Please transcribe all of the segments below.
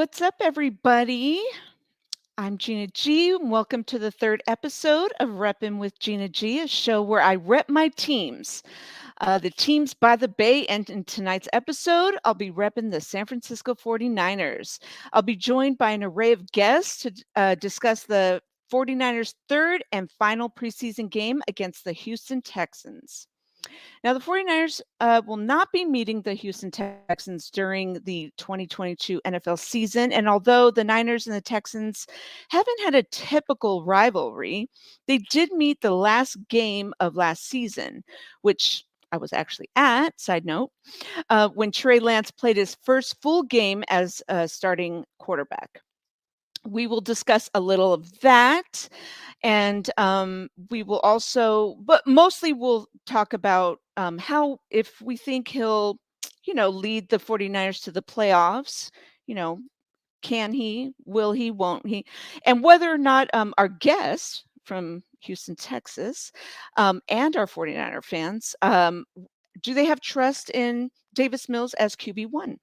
What's up, everybody? I'm Gina G, and welcome to the third episode of Reppin' with Gina G, a show where I rep my teams. The teams by the Bay, and in tonight's episode, I'll be repping the San Francisco 49ers. I'll be joined by an array of guests to discuss the 49ers' third and final preseason game against the Houston Texans. Now, the 49ers will not be meeting the Houston Texans during the 2022 NFL season. And although the Niners and the Texans haven't had a typical rivalry, they did meet the last game of last season, which I was actually at, side note, when Trey Lance played his first full game as a starting quarterback. We will discuss a little of that. And we will also, but mostly we'll talk about how, if we think he'll, lead the 49ers to the playoffs, can he, will he, won't he? And whether or not our guests from Houston, Texas, and our 49er fans, do they have trust in Davis Mills as QB1?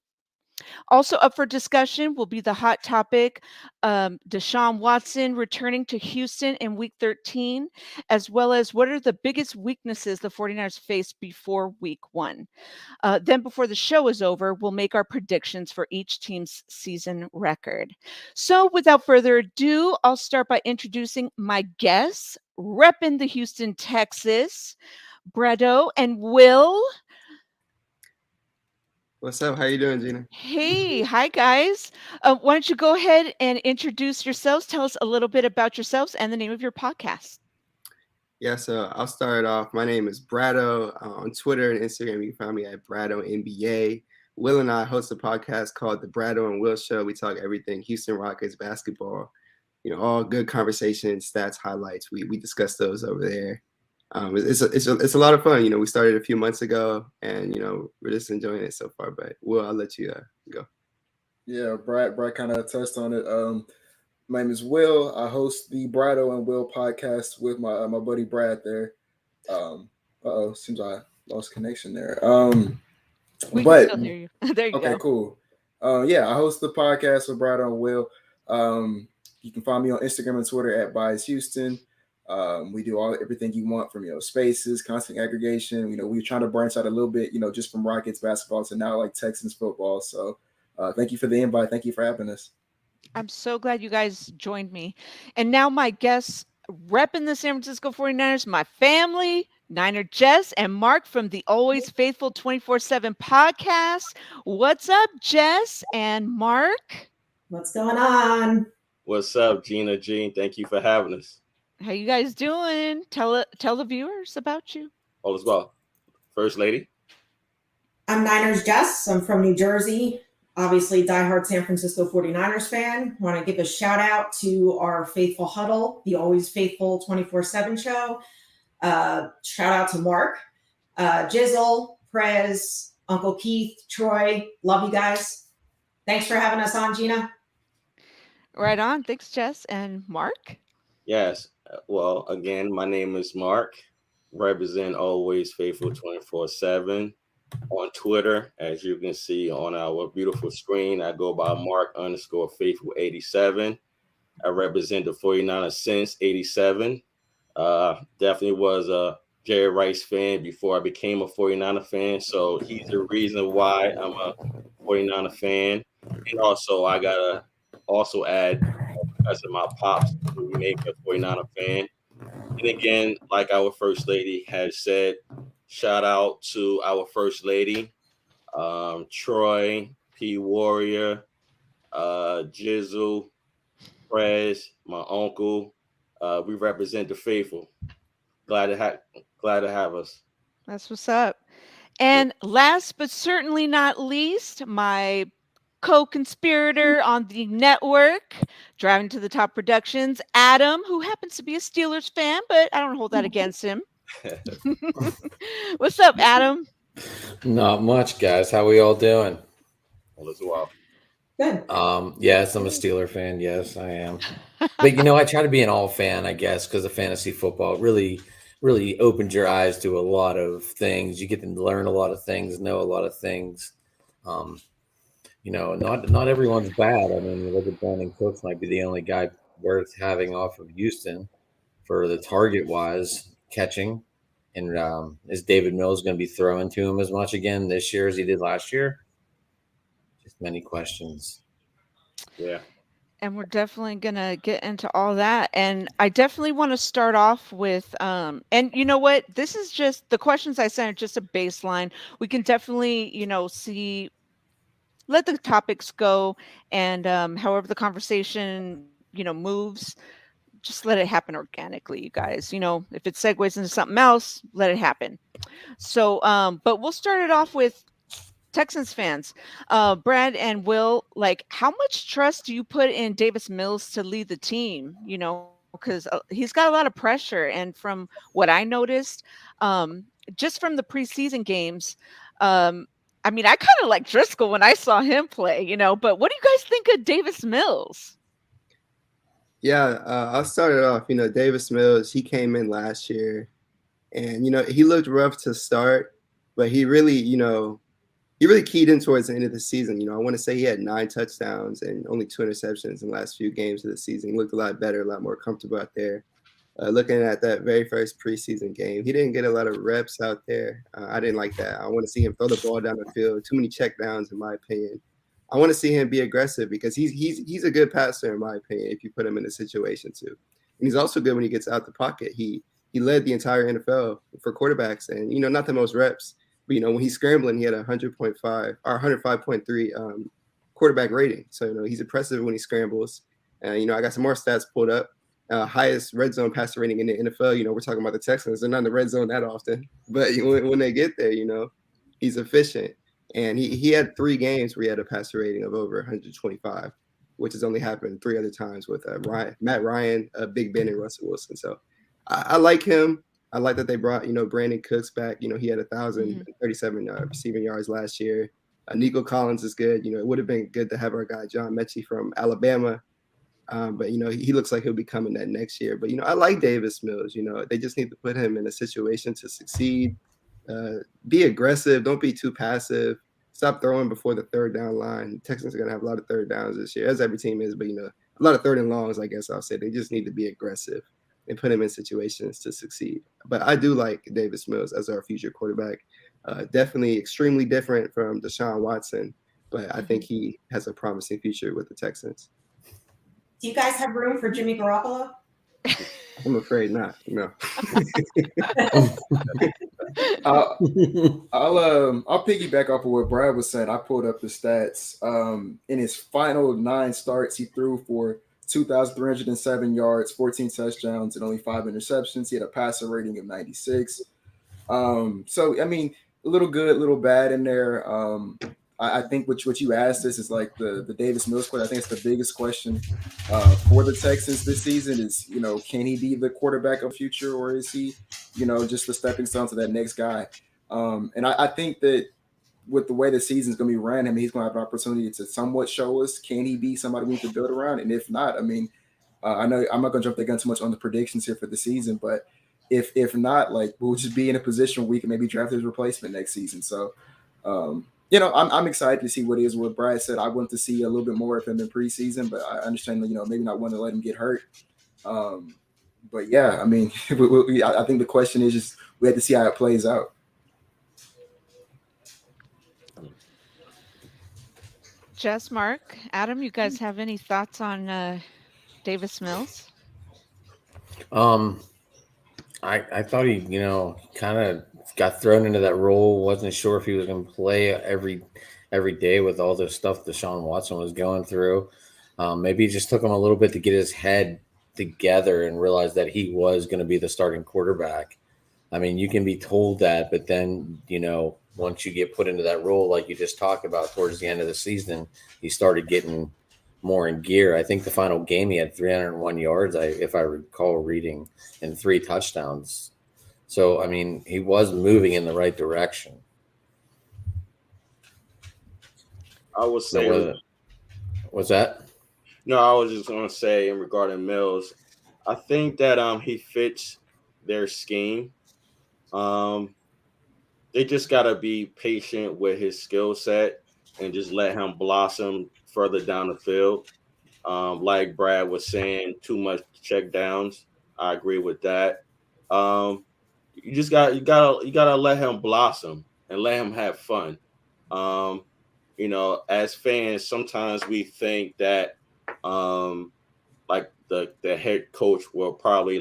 Also up for discussion will be the hot topic, Deshaun Watson returning to Houston in Week 13, as well as what are the biggest weaknesses the 49ers face before Week 1. Then before the show is over, we'll make our predictions for each team's season record. So without further ado, I'll start by introducing my guests, repping the Houston, Texas, Bradeux and Will. What's up? How you doing, Gina? Hey, hi guys. Why don't you go ahead and introduce yourselves? Tell us a little bit about yourselves and the name of your podcast. Yeah, so I'll start off. My name is Bradeaux. On Twitter and Instagram, you can find me at Bradeaux NBA. Will and I host a podcast called the Bradeux and Will Show. We talk everything Houston Rockets basketball, all good conversations, stats, highlights. We discuss those over there. It's a lot of fun. We started a few months ago, and we're just enjoying it so far. But Will, I'll let you go. Yeah, Brad kind of touched on it. My name is Will. I host the Bradeux and Will podcast with my buddy Brad there. Seems I lost connection there. We can still hear you. There you go. Okay, cool. Yeah, I host the podcast with Bradeux and Will. You can find me on Instagram and Twitter at @ByesHouston. We do everything you want from spaces, constant aggregation. We're trying to branch out a little bit, just from Rockets basketball to now like Texans football. So thank you for the invite. Thank you for having us. I'm so glad you guys joined me. And now my guests repping the San Francisco 49ers, my family, Niners Jess and Mark from the Always Faithful 24/7 podcast. What's up, Jess and Mark? What's going on? What's up, Gina G? Thank you for having us. How you guys doing? Tell the viewers about you. All is well. First lady. I'm Niners Jess. I'm from New Jersey. Obviously, diehard San Francisco 49ers fan. Want to give a shout out to our faithful huddle, the Always Faithful 24/7 show. Shout out to Mark, Jizzle, Prez, Uncle Keith, Troy. Love you guys. Thanks for having us on, Gina. Right on. Thanks, Jess. And Mark? Yes. Well, again, my name is Mark. Represent Always Faithful 24/7 on Twitter. As you can see on our beautiful screen, I go by Mark_Faithful87. I represent the 49ers since 87. Definitely was a Jerry Rice fan before I became a 49er fan. So he's the reason why I'm a 49er fan. And also, I got to also add, because of my pops, who made me a 49er fan. And again, like our First Lady has said, shout out to our First Lady, Troy, P. Warrior, Jizzle, Prez, my uncle. We represent the faithful. Glad to have us. That's what's up. And last but certainly not least, my co-conspirator on the network, Driving to the Top Productions, Adam, who happens to be a Steelers fan, but I don't hold that against him. What's up, Adam? Not much, guys. How we all doing? All is well. Good. Yes, I'm a Steeler fan. Yes, I am. But I try to be an all fan, I guess, because of fantasy football really opens your eyes to a lot of things. You get to learn a lot of things, know a lot of things. not everyone's bad. I mean, you look at Brandon Cooks, might be the only guy worth having off of Houston for the target wise catching. And is David Mills going to be throwing to him as much again this year as he did last year? Just many questions. Yeah. And we're definitely going to get into all that. And I definitely want to start off with, and you know what? This is just the questions I sent are just a baseline. We can definitely, let the topics go. And however the conversation, moves, just let it happen organically, you guys. If it segues into something else, let it happen. So, but we'll start it off with Texans fans, Brad and Will, like, how much trust do you put in Davis Mills to lead the team? Because he's got a lot of pressure. And from what I noticed, just from the preseason games, I mean, I kind of like Driscoll when I saw him play, but what do you guys think of Davis Mills? Yeah, I'll start it off. Davis Mills, he came in last year and, he looked rough to start, but he really keyed in towards the end of the season. I want to say he had 9 touchdowns and only 2 interceptions in the last few games of the season. He looked a lot better, a lot more comfortable out there. Looking at that very first preseason game, he didn't get a lot of reps out there. I didn't like that. I want to see him throw the ball down the field. Too many checkdowns, in my opinion. I want to see him be aggressive because he's a good passer, in my opinion, if you put him in a situation too. And he's also good when he gets out the pocket. He led the entire NFL for quarterbacks, and not the most reps. But when he's scrambling, he had 100.5 or 105.3 quarterback rating. So he's impressive when he scrambles. I got some more stats pulled up. Highest red zone passer rating in the NFL. We're talking about the Texans. They're not in the red zone that often, but when they get there, he's efficient. And he had 3 games where he had a passer rating of over 125, which has only happened 3 other times with Matt Ryan, Big Ben, and Russell Wilson. So I like him. I like that they brought, Brandon Cooks back. He had 1,037 receiving yards last year. Nico Collins is good. It would have been good to have our guy John Mechie from Alabama. But, he looks like he'll be coming that next year. But, I like Davis Mills. They just need to put him in a situation to succeed. Be aggressive. Don't be too passive. Stop throwing before the 3rd down line. The Texans are going to have a lot of 3rd downs this year, as every team is. But, a lot of 3rd and longs, I guess I'll say. They just need to be aggressive and put him in situations to succeed. But I do like Davis Mills as our future quarterback. Definitely extremely different from Deshaun Watson. But I think he has a promising future with the Texans. Do you guys have room for Jimmy Garoppolo? I'm afraid not. No. I'll piggyback off of what Brad was saying. I pulled up the stats. In his final 9 starts, he threw for 2,307 yards, 14 touchdowns, and only 5 interceptions. He had a passer rating of 96. So I mean, a little good, a little bad in there. I think what you asked us is like the Davis Mills question. I think it's the biggest question for the Texans this season is, can he be the quarterback of the future, or is he, just the stepping stone to that next guy? And I think that with the way the season's going to be ran, I mean, he's going to have an opportunity to somewhat show us, can he be somebody we need to build around? And if not, I mean, I know I'm not going to jump the gun too much on the predictions here for the season, but if not, like, we'll just be in a position where we can maybe draft his replacement next season. So, I'm excited to see what it is. What Brad said, I want to see a little bit more of him in preseason, but I understand, maybe not want to let him get hurt. But yeah, I mean, I think the question is just we have to see how it plays out. Jess, Mark, Adam, you guys have any thoughts on Davis Mills? I thought he, kind of got thrown into that role. Wasn't sure if he was going to play every day with all the stuff Deshaun Watson was going through. Maybe it just took him a little bit to get his head together and realize that he was going to be the starting quarterback. I mean, you can be told that, but then, once you get put into that role, like you just talked about towards the end of the season, he started getting more in gear. I think the final game he had 301 yards, if I recall reading, and 3 touchdowns. So, I mean, he was moving in the right direction. I would say. What's that? No, I was just going to say in regarding Mills, I think that he fits their scheme. They just got to be patient with his skill set. and just let him blossom further down the field. Like Brad was saying, too much check downs. I agree with that. You gotta let him blossom and let him have fun. As fans, sometimes we think that like the head coach will probably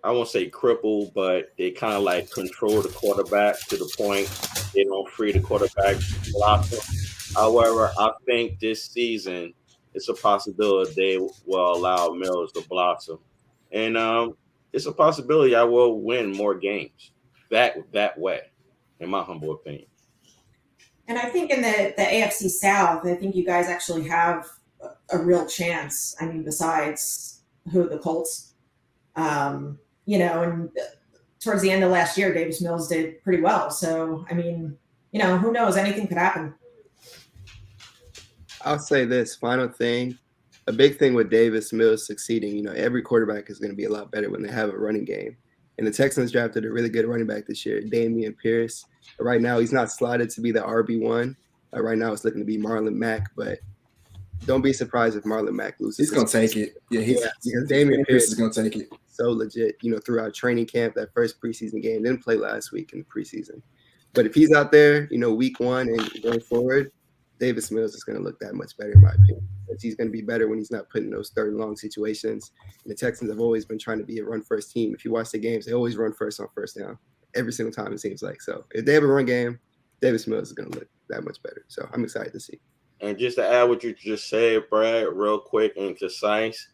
I won't say cripple, but they kind of like control the quarterback to the point they don't free the quarterback to blossom. However, I think this season it's a possibility they will allow Mills to blossom, and it's a possibility I will win more games that way, in my humble opinion. And I think in the AFC South, I think you guys actually have a real chance. I mean, besides the Colts, and towards the end of last year, Davis Mills did pretty well. So, I mean, who knows? Anything could happen. I'll say this final thing. A big thing with Davis Mills succeeding, every quarterback is going to be a lot better when they have a running game. And the Texans drafted a really good running back this year, Dameon Pierce. Right now, he's not slotted to be the RB1. Right now, it's looking to be Marlon Mack, but don't be surprised if Marlon Mack loses. He's going to take it. Yeah, because Dameon Pierce is going to take it. So legit, throughout training camp, that first preseason game, didn't play last week in the preseason. But if he's out there, week one and going forward, Davis Mills is going to look that much better, in my opinion. He's going to be better when he's not put in those third and long situations. And the Texans have always been trying to be a run-first team. If you watch the games, they always run first on first down. Every single time, it seems like. So if they have a run game, Davis Mills is going to look that much better. So I'm excited to see. And just to add what you just said, Brad, real quick and concise,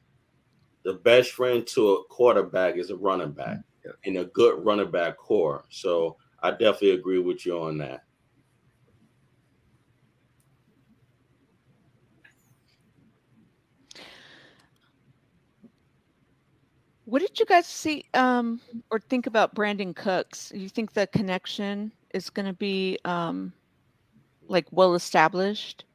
the best friend to a quarterback is a running back and a good running back core. So I definitely agree with you on that. What did you guys see or think about Brandon Cooks? You think the connection is going to be well established?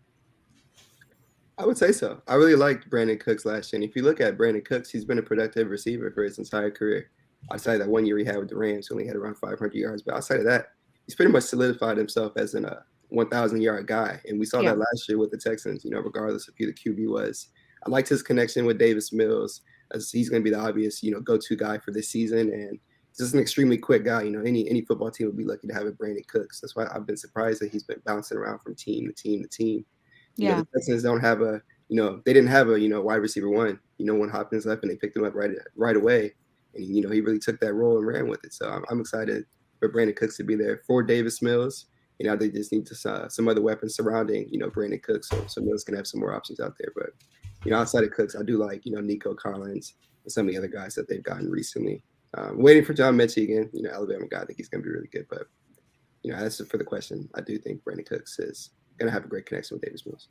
I would say so. I really liked Brandon Cooks last year. And if you look at Brandon Cooks, he's been a productive receiver for his entire career. Outside of that 1 year he had with the Rams, he only had around 500 yards. But outside of that, he's pretty much solidified himself as a 1,000-yard guy. And we saw that last year with the Texans, regardless of who the QB was. I liked his connection with Davis Mills, as he's going to be the obvious, go-to guy for this season. And he's just an extremely quick guy. Any football team would be lucky to have a Brandon Cooks. That's why I've been surprised that he's been bouncing around from team to team to team. The Texans don't have they didn't have a, wide receiver one. When Hopkins left and they picked him up right away. And, he really took that role and ran with it. So I'm excited for Brandon Cooks to be there for Davis Mills. They just need some other weapons surrounding, Brandon Cooks so Mills can have some more options out there. But, outside of Cooks, I do like, Nico Collins and some of the other guys that they've gotten recently. Waiting for John Mechie again, Alabama guy. I think he's going to be really good. But, that's for the question. I do think Brandon Cooks is going to have a great connection with Davis Mills.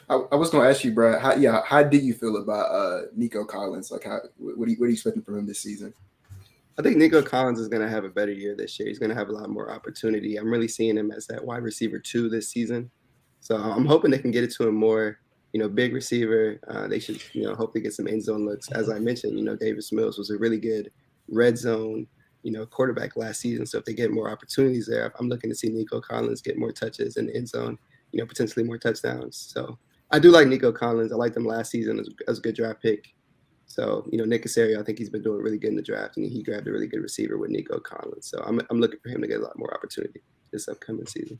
I was going to ask you, Brad, how do you feel about Nico Collins? Like, what are you expecting from him this season? I think Nico Collins is going to have a better year this year. He's going to have a lot more opportunity. I'm really seeing him as that wide receiver 2 this season. So I'm hoping they can get it to him more, big receiver. They should, hopefully get some end zone looks. As I mentioned, Davis Mills was a really good red zone, quarterback last season. So if they get more opportunities there, I'm looking to see Nico Collins get more touches in the end zone, potentially more touchdowns. So I do like Nico Collins. I liked him last season as a good draft pick. So, Nick Caserio, I think he's been doing really good in the draft, and he grabbed a really good receiver with Nico Collins. So I'm looking for him to get a lot more opportunity this upcoming season.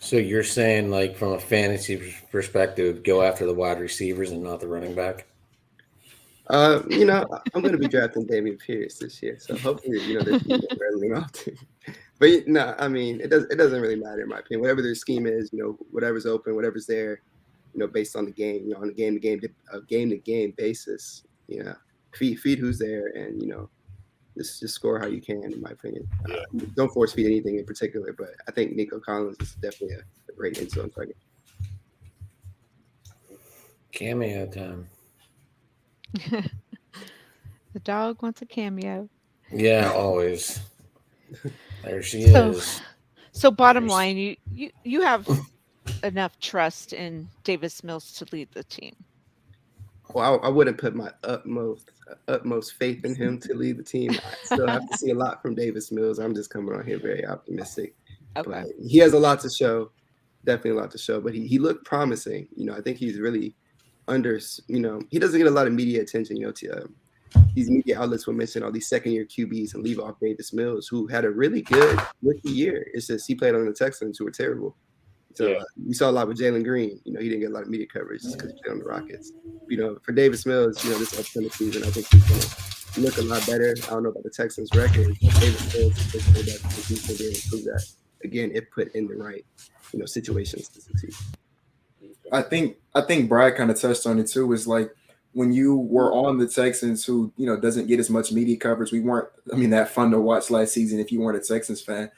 So you're saying, like, from a fantasy perspective, go after the wide receivers and not the running back? I'm going to be drafting Dameon Pierce this year. So hopefully, there's really often. But no, I mean, it doesn't really matter in my opinion. Whatever their scheme is, whatever's open, whatever's there, based on the game, on a game-to-game basis, feed who's there, and just score how you can. In my opinion, don't force feed anything in particular. But I think Nico Collins is definitely a great end zone target. Cameo time. The dog wants a cameo. Yeah, always. There she is. So bottom line, you have enough trust in Davis Mills to lead the team. Well, I wouldn't put my utmost faith in him to lead the team. I still have to see a lot from Davis Mills. I'm just coming on here very optimistic. Okay. But he has a lot to show, definitely a lot to show. But he looked promising. I think he's really he doesn't get a lot of media attention. These media outlets will mention all these second-year QBs and leave off Davis Mills, who had a really good rookie year. It's just he played on the Texans, who were terrible. So we saw a lot with Jalen Green. He didn't get a lot of media coverage just because he played on the Rockets. For Davis Mills, this upcoming season, I think he's going to look a lot better. I don't know about the Texans' record, but Davis Mills is going to improve that. Again, if put in the right, situations to succeed. I think Brad kind of touched on it too. Is like when you were on the Texans, who doesn't get as much media coverage. We weren't, that fun to watch last season if you weren't a Texans fan.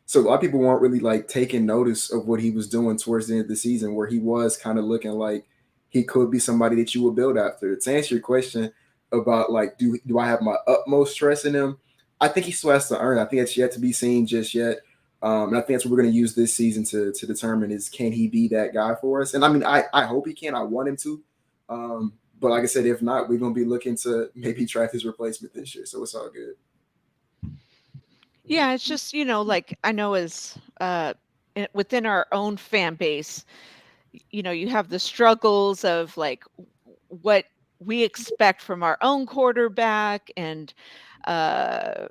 So a lot of people weren't really like taking notice of what he was doing towards the end of the season, where he was kind of looking like he could be somebody that you would build after. To answer your question about like, do I have my utmost trust in him? I think he still has to earn. I think that's yet to be seen just yet. And I think that's what we're going to use this season to determine is, can he be that guy for us? And I hope he can. I want him to. But like I said, if not, we're going to be looking to maybe draft his replacement this year. So it's all good. Yeah, it's just, like I know as within our own fan base, you have the struggles of like what we expect from our own quarterback and the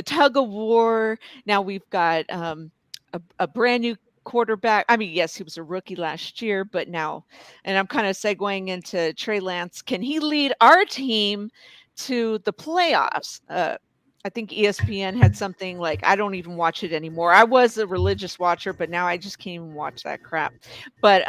tug of war. Now we've got a brand new quarterback. Yes, he was a rookie last year, but now, and I'm kind of segueing into Trey Lance. Can he lead our team to the playoffs? I think ESPN had something like, I don't even watch it anymore. I was a religious watcher, but now I just can't even watch that crap. But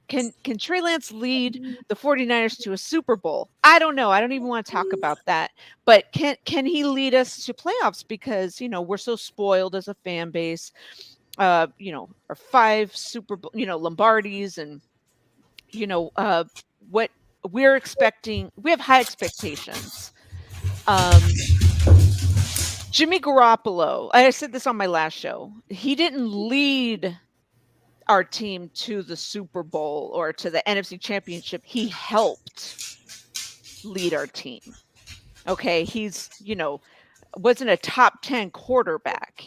can Trey Lance lead the 49ers to a Super Bowl? I don't know. I don't even want to talk about that. But can he lead us to playoffs? Because, we're so spoiled as a fan base. Our 5 Super Bowl, Lombardis, and, what we're expecting. We have high expectations. Jimmy Garoppolo, I said this on my last show, he didn't lead our team to the Super Bowl or to the NFC Championship. He helped lead our team. Okay, he's, wasn't a top 10 quarterback,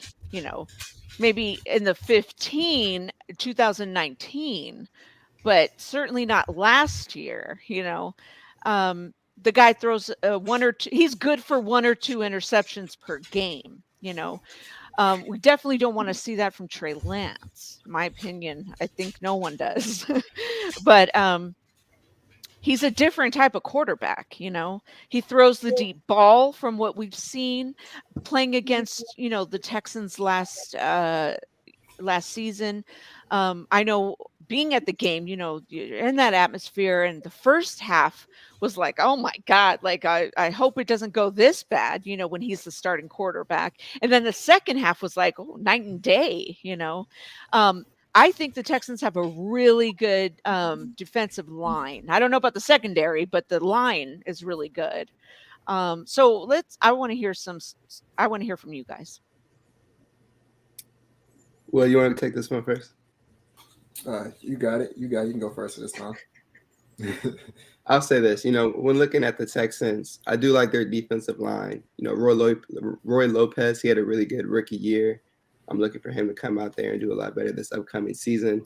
maybe in the 2019, but certainly not last year, the guy throws 1 or 2. He's good for 1 or 2 interceptions per game. We definitely don't want to see that from Trey Lance. In my opinion, I think no one does. But he's a different type of quarterback. He throws the deep ball from what we've seen playing against the Texans last season. I know being at the game, you're in that atmosphere, and the first half was like, oh my God, like I hope it doesn't go this bad, when he's the starting quarterback. And then the second half was like, oh, night and day, I think the Texans have a really good defensive line. I don't know about the secondary, but the line is really good. So I want to hear from you guys. Well, you want to take this one first? You got it. You can go first this time. I'll say this, when looking at the Texans, I do like their defensive line. Roy Lopez, he had a really good rookie year. I'm looking for him to come out there and do a lot better this upcoming season.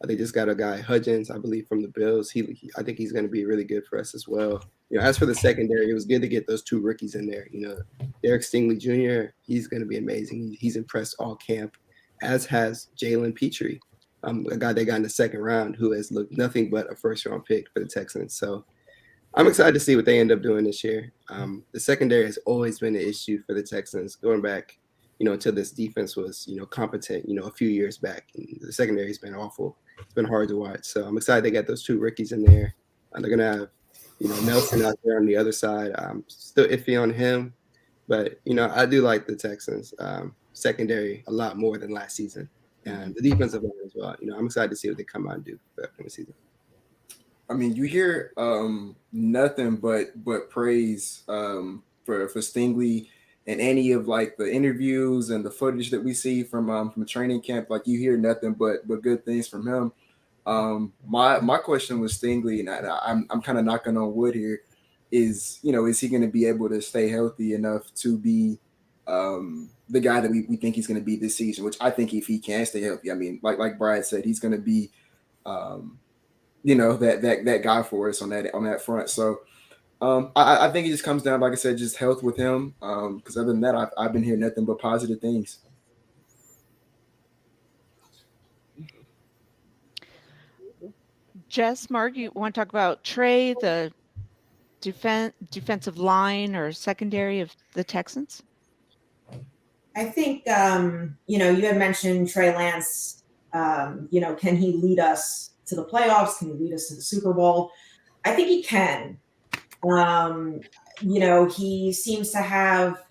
They just got a guy, Hudgens, I believe, from the Bills. I think he's going to be really good for us as well. As for the secondary, it was good to get those 2 rookies in there. Derek Stingley Jr., he's going to be amazing. He's impressed all camp, as has Jalen Petrie. A guy they got in the second round who has looked nothing but a first-round pick for the Texans. So I'm excited to see what they end up doing this year. The secondary has always been an issue for the Texans going back, until this defense was, competent, a few years back. And the secondary has been awful. It's been hard to watch. So I'm excited they got those 2 rookies in there. They're going to have, Nelson out there on the other side. I'm still iffy on him. But, I do like the Texans secondary a lot more than last season. And the defensive line as well. I'm excited to see what they come out and do for the upcoming season. You hear nothing but praise for Stingley and any of like the interviews and the footage that we see from training camp. Like you hear nothing but good things from him. My question was Stingley, and I'm kind of knocking on wood here. Is he going to be able to stay healthy enough to be the guy that we think he's going to be this season, which I think if he can stay healthy, I mean, like Brad said, he's going to be, that guy for us on that front. So I think it just comes down, like I said, just health with him. Because other than that, I've been hearing nothing but positive things. Jess, Mark, you want to talk about Trey, the defensive line or secondary of the Texans? I think, you had mentioned Trey Lance. Can he lead us to the playoffs? Can he lead us to the Super Bowl? I think he can. He seems to have,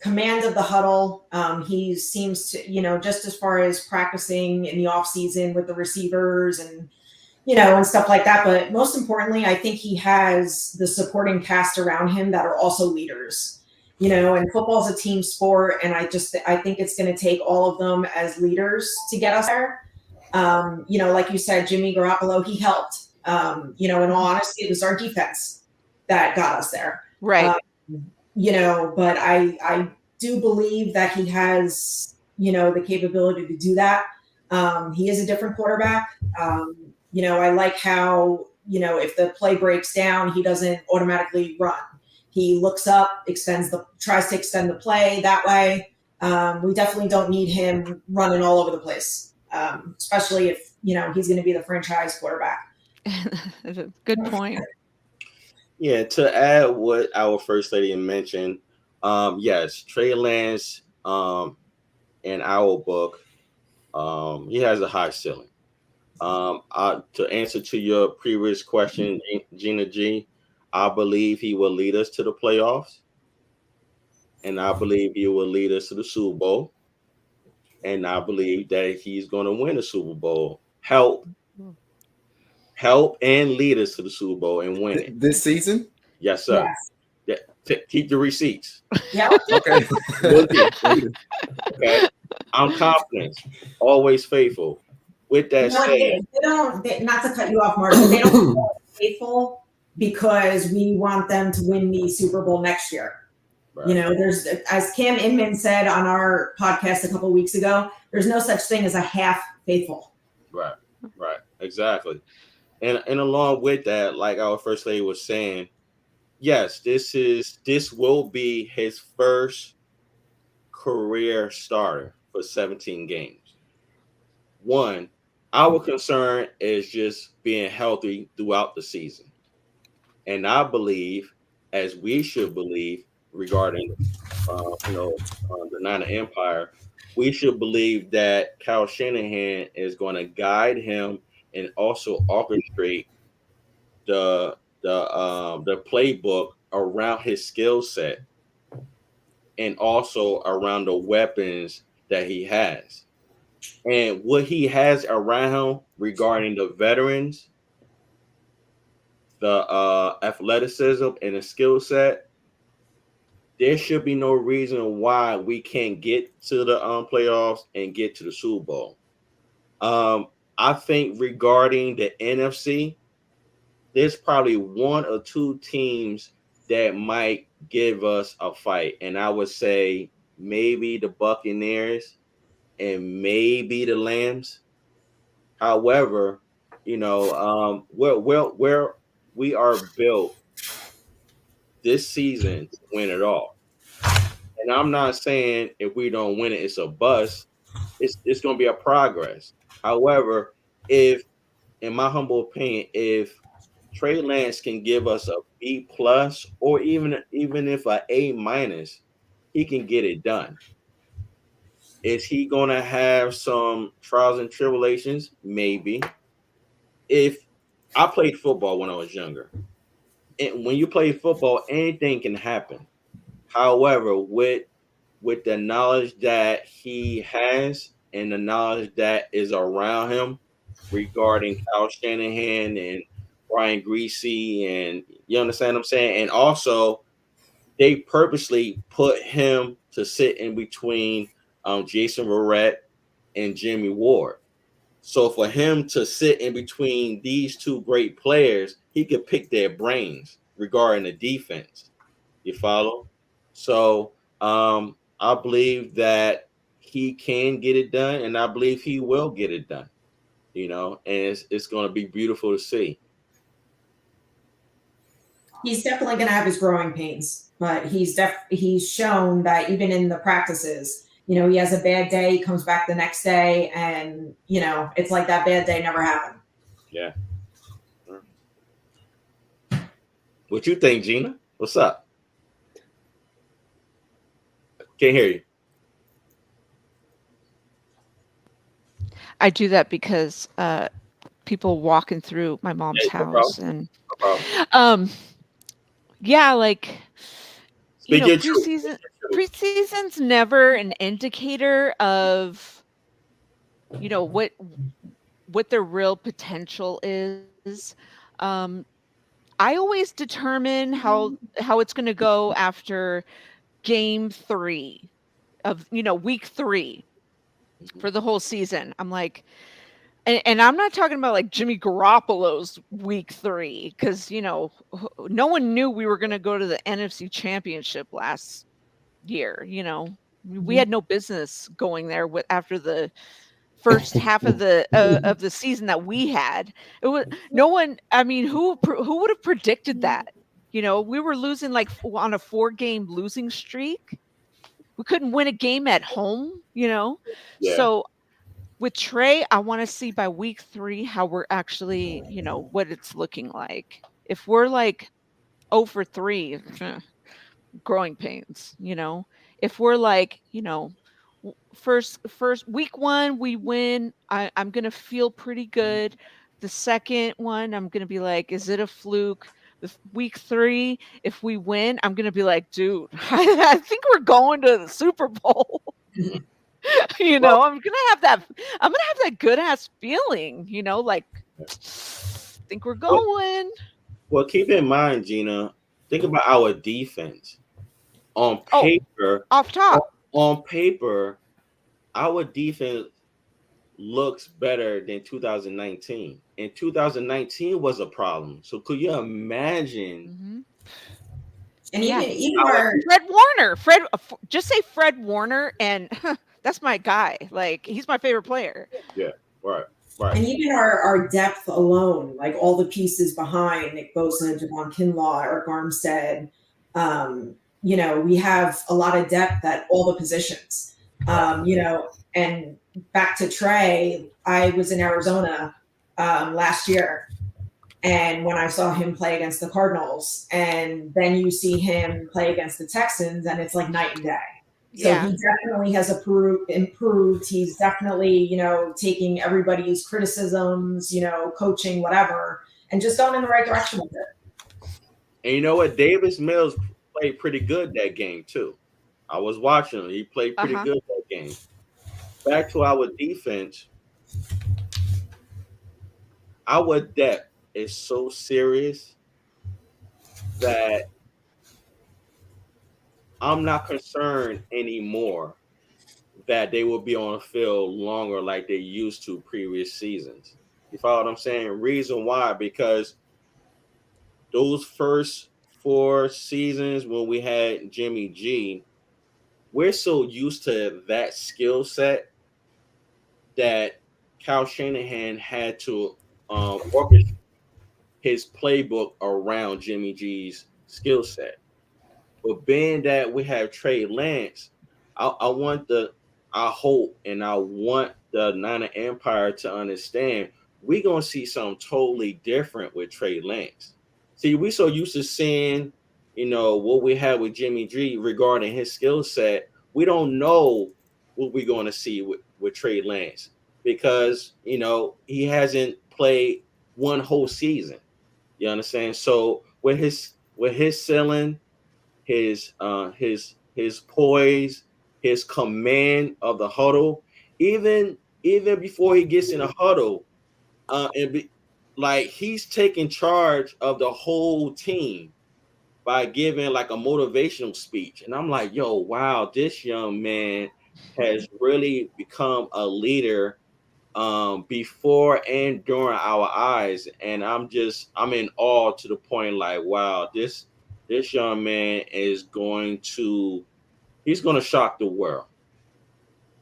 command of the huddle. He seems to, just as far as practicing in the off season with the receivers and, and stuff like that. But most importantly, I think he has the supporting cast around him that are also leaders. And football is a team sport. And I think it's going to take all of them as leaders to get us there. Like you said, Jimmy Garoppolo, he helped. In all honesty, it was our defense that got us there. Right. But I do believe that he has, the capability to do that. He is a different quarterback. I like how, if the play breaks down, he doesn't automatically run. He looks up, tries to extend the play that way. We definitely don't need him running all over the place, especially if, he's going to be the franchise quarterback. Good point. Yeah, to add what our first lady mentioned, yes, Trey Lance, in our book, he has a high ceiling. To answer to your previous question, Gina G, I believe he will lead us to the playoffs, and I believe he will lead us to the Super Bowl, and I believe that he's going to win the Super Bowl. Help and lead us to the Super Bowl and win it this season. Yes, sir. Yes. Yeah. Keep the receipts. Yeah. Okay. Okay. I'm confident. Always faithful. With that said, not to cut you off, Mark, but they don't faithful because we want them to win the Super Bowl next year. Right. There's, as Cam Inman said on our podcast a couple of weeks ago, there's no such thing as a half faithful. Right. Exactly. And along with that, like our first lady was saying, yes, this will be his first career starter for 17 games. One, our concern is just being healthy throughout the season. And I believe, as we should believe regarding, the Niner Empire, we should believe that Kyle Shanahan is going to guide him and also orchestrate the playbook around his skill set and also around the weapons that he has. And what he has around him regarding the veterans, the athleticism and the skill set, there should be no reason why we can't get to the playoffs and get to the Super Bowl. I think regarding the NFC, there's probably one or two teams that might give us a fight. And I would say maybe the Buccaneers and maybe the Lambs. However, where we are built this season to win it all. And I'm not saying if we don't win it, it's a bust. It's going to be a progress. However, if, in my humble opinion, if Trey Lance can give us a B+ or even if a A-, he can get it done. Is he going to have some trials and tribulations? Maybe. If I played football when I was younger, and when you play football, anything can happen. However, with the knowledge that he has and the knowledge that is around him regarding Kyle Shanahan and Brian Greasy, and you understand what I'm saying? And also, they purposely put him to sit in between Jason Verrett and Jimmy Ward. So for him to sit in between these two great players, he could pick their brains regarding the defense. You follow? So I believe that he can get it done, and I believe he will get it done. And it's going to be beautiful to see. He's definitely going to have his growing pains, but he's shown that even in the practices, he has a bad day, he comes back the next day, and it's like that bad day never happened. Yeah. What you think, Gina? What's up? Can't hear you. I do that because people walking through my mom's house, and yeah, like preseason's never an indicator of what their real potential is. I always determine how it's going to go after game 3 of week 3 for the whole season. I'm like, and I'm not talking about like Jimmy Garoppolo's week 3, because no one knew we were going to go to the NFC Championship last year. We had no business going there after the first half of the season that we had. It was no one. I mean, who would have predicted that? We were losing like on a 4-game losing streak. We couldn't win a game at home. Yeah. So with Trey, I want to see by week 3 how we're actually, what it's looking like. If we're like 0 for 3, growing pains. If we're like, first week 1 we win, I'm gonna feel pretty good. The second one, I'm gonna be like, is it a fluke? Week 3, if we win, I'm gonna be like, dude, I think we're going to the Super Bowl. I'm gonna have that good ass feeling, like, think we're going. Well, keep in mind, Gina, think about our defense. On paper, off top. On paper, our defense looks better than 2019. And 2019 was a problem. So could you imagine? And even Fred Warner. Just say Fred Warner, and that's my guy. Like, he's my favorite player. Yeah, right. And even our depth alone, like all the pieces behind Nick Bosa, Javon Kinlaw, Eric Armstead, we have a lot of depth at all the positions. And back to Trey, I was in Arizona last year, and when I saw him play against the Cardinals, and then you see him play against the Texans, and it's like night and day. So he definitely has improved. He's definitely, taking everybody's criticisms, coaching, whatever, and just going in the right direction with it. And you know what? Davis Mills played pretty good that game too. I was watching him. He played pretty good that game. Back to our defense. Our depth is so serious that I'm not concerned anymore that they will be on the field longer like they used to previous seasons. You follow what I'm saying? Reason why? Because those first 4 seasons when we had Jimmy G, we're so used to that skill set that Kyle Shanahan had to orchestrate his playbook around Jimmy G's skill set. But being that we have Trey Lance, I hope and I want the Niner Empire to understand we're going to see something totally different with Trey Lance. See, we so used to seeing, what we had with Jimmy G regarding his skill set. We don't know what we're going to see with Trey Lance because, he hasn't played one whole season. You understand? So with his ceiling, his poise, his command of the huddle, even before he gets in a huddle, he's taking charge of the whole team by giving like a motivational speech. And I'm like, yo, wow, this young man has really become a leader before and during our eyes. And I'm in awe to the point like, wow, this this young man is going to shock the world.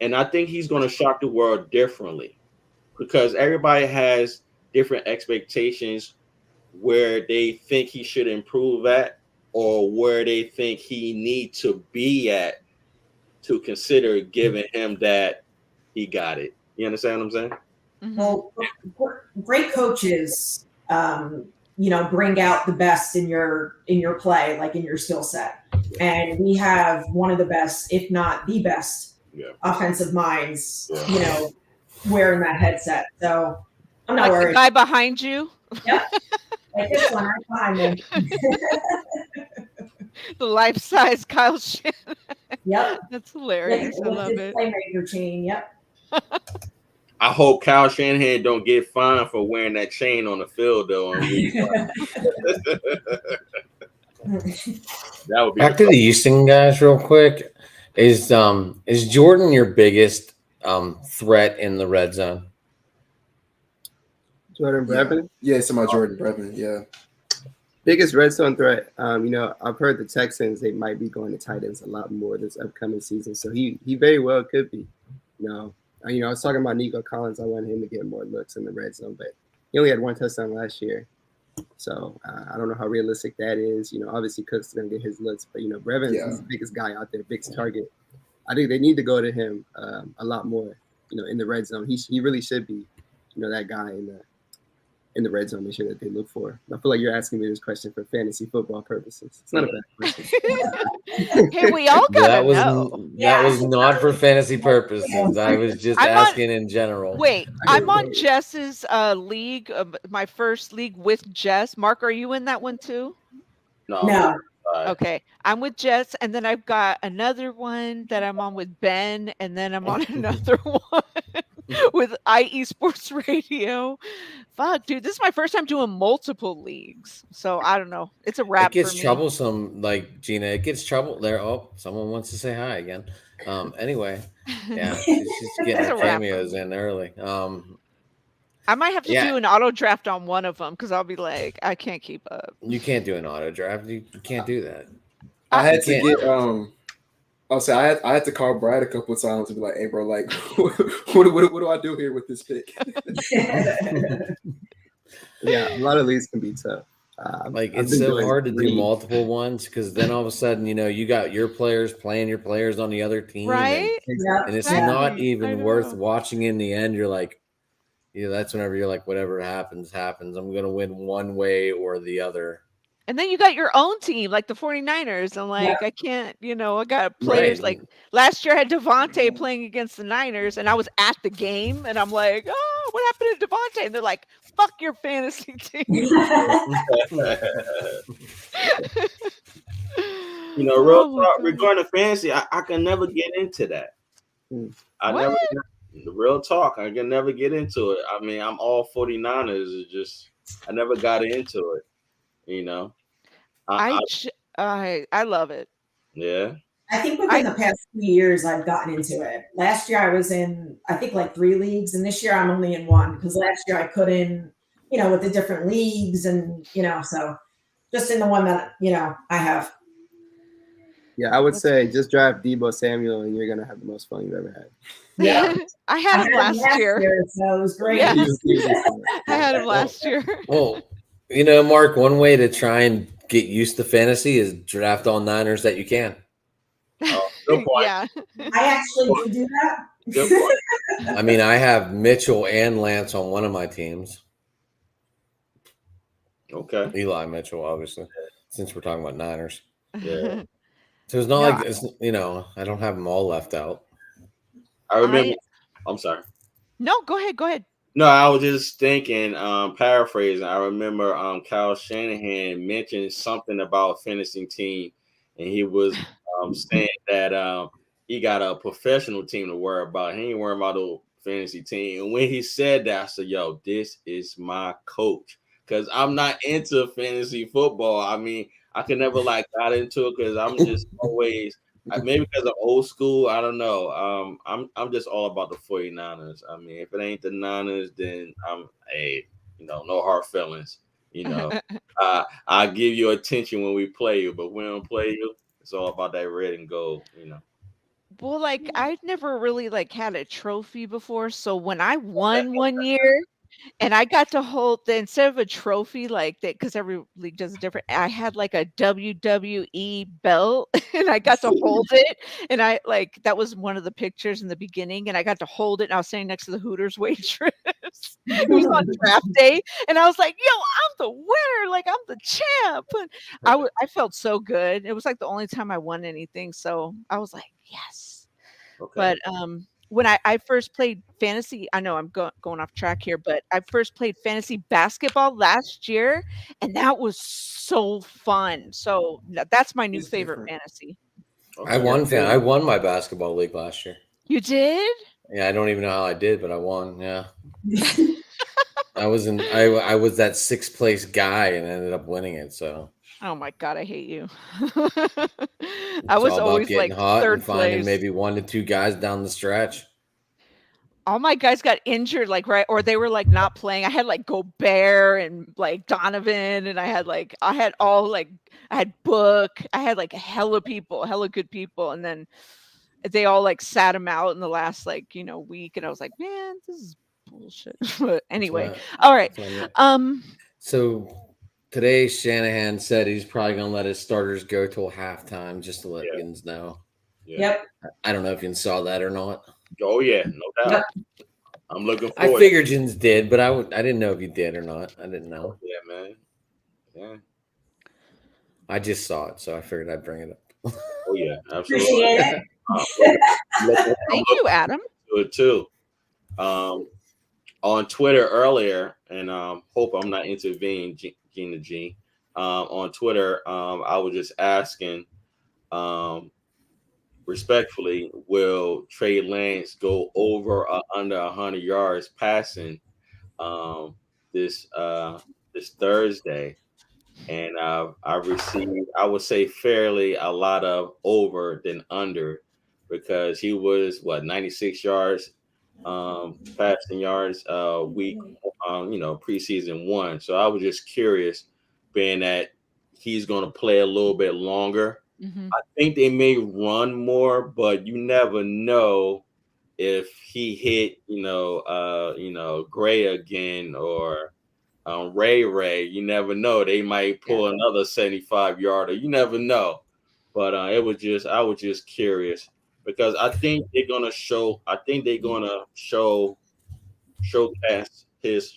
And I think he's going to shock the world differently because everybody has different expectations where they think he should improve at or where they think he need to be at to consider giving him that he got it. You understand what I'm saying? Mhm. Well, great coaches, bring out the best in your play, like in your skill set. And we have one of the best, if not the best, offensive minds, wearing that headset. So I'm not Like worried. the guy behind you, Yep. Like this one right behind me. the life-size Kyle Shanahan. Yep. That's hilarious. I With love his it. playmaker chain. Yep. I hope Kyle Shanahan don't get fined for wearing that chain on the field, though. That would be back to the Houston guys, real quick. Is Jordan your biggest threat in the red zone? Jordan Brevin? Yeah, it's about Jordan Brevin. Yeah. Biggest red zone threat. I've heard the Texans, they might be going to tight ends a lot more this upcoming season. So he very well could be. I was talking about Nico Collins. I want him to get more looks in the red zone, but he only had one touchdown last year. So I don't know how realistic that is. Obviously Cook's going to get his looks, but Brevin is the biggest guy out there, biggest target. I think they need to go to him a lot more. In the red zone, he really should be, that guy in the red zone. Make sure that they look for. I feel like you're asking me this question for fantasy football purposes. It's not a bad question. Hey, we all gotta know. That was not for fantasy purposes. I was just asking in general. Wait, I'm on Jess's league, my first league with Jess. Mark, are you in that one too? No. Okay, I'm with Jess, and then I've got another one that I'm on with Ben, and then I'm on another one with IE Sports Radio. Fuck, dude, this is my first time doing multiple leags, so I don't know. It's a wrap. It gets for me. troublesome, like Gina. It gets trouble there. Oh, someone wants to say hi again. Anyway, yeah, she's getting her cameos in early. I might have to do an auto draft on one of them because I'll be like, I can't keep up. You can't do an auto draft. You can't do that. I had to get I had to call Brad a couple of times to be like, "Hey, bro, like, what do I do here with this pick?" Yeah, a lot of leagues can be tough. It's so hard to do multiple ones because then all of a sudden, you got your players playing your players on the other team, right? And it's not even worth watching. In the end, you're like, that's whenever you're like, whatever happens. I'm gonna win one way or the other. And then you got your own team, like the 49ers. I'm like, I can't, I got players like last year I had Devontae playing against the Niners, and I was at the game, and I'm like, oh, what happened to Devontae? And they're like, fuck your fantasy team. Real talk, regarding fantasy, I can never get into that. Real talk, I can never get into it. I mean, I'm all 49ers. It's just I never got into it. I love it. Yeah. I think within the past few years, I've gotten into it. Last year, I was in, I think, like 3 leagues, and this year I'm only in 1 because last year I couldn't, with the different leagues, and so just in the one that I have. Yeah, I would say just draft Deebo Samuel, and you're gonna have the most fun you've ever had. Yeah, I had him last year. So it was great. Yeah. I had him last year. Well, Mark, one way to try and get used to fantasy is draft all Niners that you can. Oh, good point. Yeah. I actually do that. Good point. I mean, I have Mitchell and Lance on one of my teams. Okay. Eli Mitchell, obviously, since we're talking about Niners. Yeah. So it's not like it's, I don't have them all left out. I remember. I'm sorry. No, go ahead. No, I was just thinking, paraphrasing. I remember Kyle Shanahan mentioned something about finishing team, and he was saying that he got a professional team to worry about. He ain't worrying about the fantasy team. And when he said that, I said, "Yo, this is my coach," because I'm not into fantasy football. I mean, I could never got into it because I'm just always. Maybe because of old school, I don't know. I'm just all about the 49ers. I mean, if it ain't the Niners, then no hard feelings. You know, I'll give you attention when we play you, but when we don't play you, it's all about that red and gold. You know. Well, like, I'd never really, like, had a trophy before, so when I won one year and I got to hold instead of a trophy like that, because every league does it different, I had, like, a WWE belt, and I got to hold it, and I like, that was one of the pictures in the beginning, and I got to hold it, and I was standing next to the Hooters waitress. It was on draft day, and I was like, "Yo, I'm the winner, like, I'm the champ," and I felt so good. It was, like, the only time I won anything, so I was like, "Yes." Okay. But, when I first played fantasy, I know I'm going off track here, but I first played fantasy basketball last year, and that was so fun. So, that's my new It's favorite different. fantasy. Okay. I won my basketball league last year. You did? Yeah, I don't even know how I did, but I won. Yeah, I was that sixth place guy and ended up winning it. So Oh my god, I hate you. I it's was all about always, getting like, hot and 3rd finding place. maybe 1 to 2 guys down the stretch. All my guys got injured, like, right or they were, like, not playing. I had, like, Gobert and, like, Donovan, and I had all, like I had Book. I had, like, hella people, hella good people, and then they all, like, sat him out in the last, like, week, and I was like, "Man, this is bullshit." But anyway, That's all right. what Um, So today Shanahan said he's probably gonna let his starters go till halftime just to let Yeah. Yins know. Yeah. Yep. I don't know if you saw that or not. Oh yeah, no doubt. I'm looking I forward. figured Jins did, but I didn't know if you did or not. I didn't know. Yeah, man. Yeah. I just saw it, so I figured I'd bring it up. Oh yeah, absolutely. Appreciate it. I'm thank you, Adam. looking to it too. On Twitter earlier, and hope I'm not intervening, Gina G. On Twitter, I was just asking, respectfully, will Trey Lance go over or under 100 yards passing this Thursday? And I received, I would say, fairly a lot of over than under, because he was 96 yards passing yards week preseason 1. So I was just curious, being that he's going to play a little bit longer. Mhm. I think they may run more, but you never know if he hit Gray again, or Ray. You never know. They might pull another 75 yarder. You never know. But I was just curious, because I think they're gonna show. I think they're gonna showcase his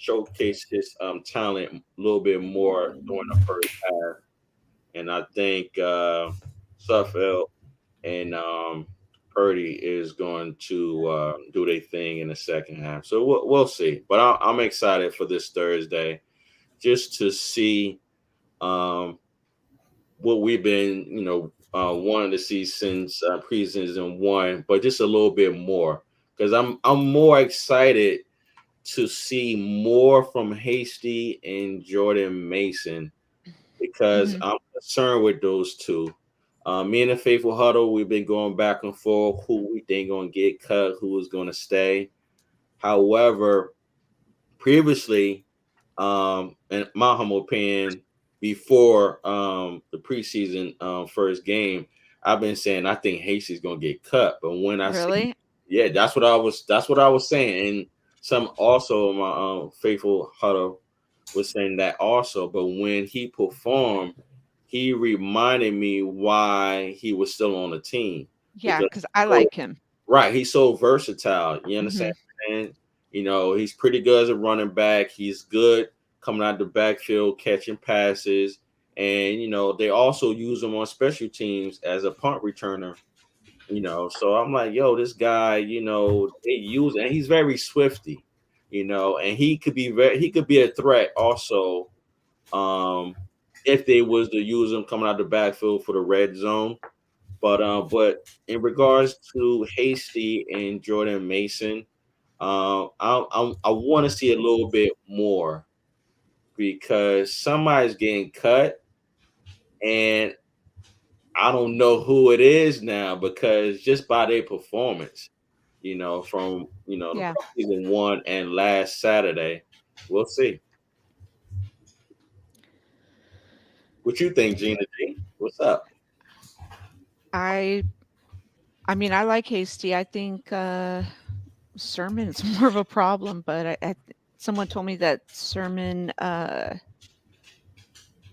talent a little bit more during the first half, and I think Suffolk and Purdy is going to do their thing in the second half. So we'll see. But I'm excited for this Thursday, just to see what we've been, wanting to see since preseason 1, but just a little bit more, because I'm more excited to see more from Hasty and Jordan Mason, because Mhm. I'm concerned with those two. Me and the Faithful Huddle, we've been going back and forth who we think going to get cut, who is going to stay. However, previously, in my humble opinion, before the preseason first game, I've been saying I think Hasty's going to get cut. But when I see, Really? yeah, that's what I was saying. And some also my Faithful Huddle was saying that also. But when he performed, he reminded me why he was still on the team. Yeah, Because because I like him. right, he's so versatile. You understand? Mhm. And he's pretty good as a running back. He's good coming out the backfield, catching passes, and they also use him on special teams as a punt returner. So I'm like, yo, this guy, they use, and he's very swifty, and he could be a threat also, if they was to use him coming out the backfield for the red zone. But in regards to Hasty and Jordan Mason, I want to see a little bit more, because somebody's getting cut, and I don't know who it is now, because just by their performance, from the Yeah. season 1 and last Saturday, we'll see. What you think, Gina G? What's up? I mean, I like Hasty. I think Sermon is more of a problem, but someone told me that Sermon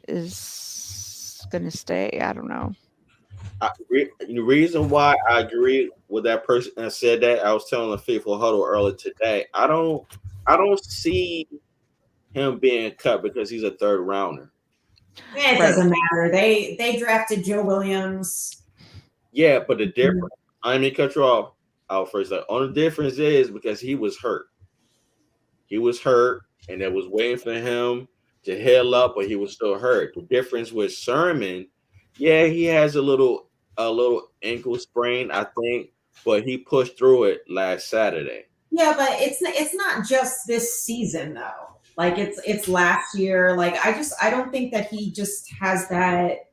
is going to stay. I don't know. The reason why I agree with that person that said that, I was telling the Faithful Huddle earlier today. I don't see him being cut because he's a third rounder. It doesn't matter. They drafted Joe Williams. Yeah, but the difference, I mean, cut you off out first. The only difference is because he was hurt. He was hurt, and it was waiting for him to heal up, but he was still hurt. The difference with Sermon, yeah, he has a little ankle sprain, I think, but he pushed through it last Saturday. Yeah, but it's not just this season though. Like it's last year. Like I don't think that he just has that,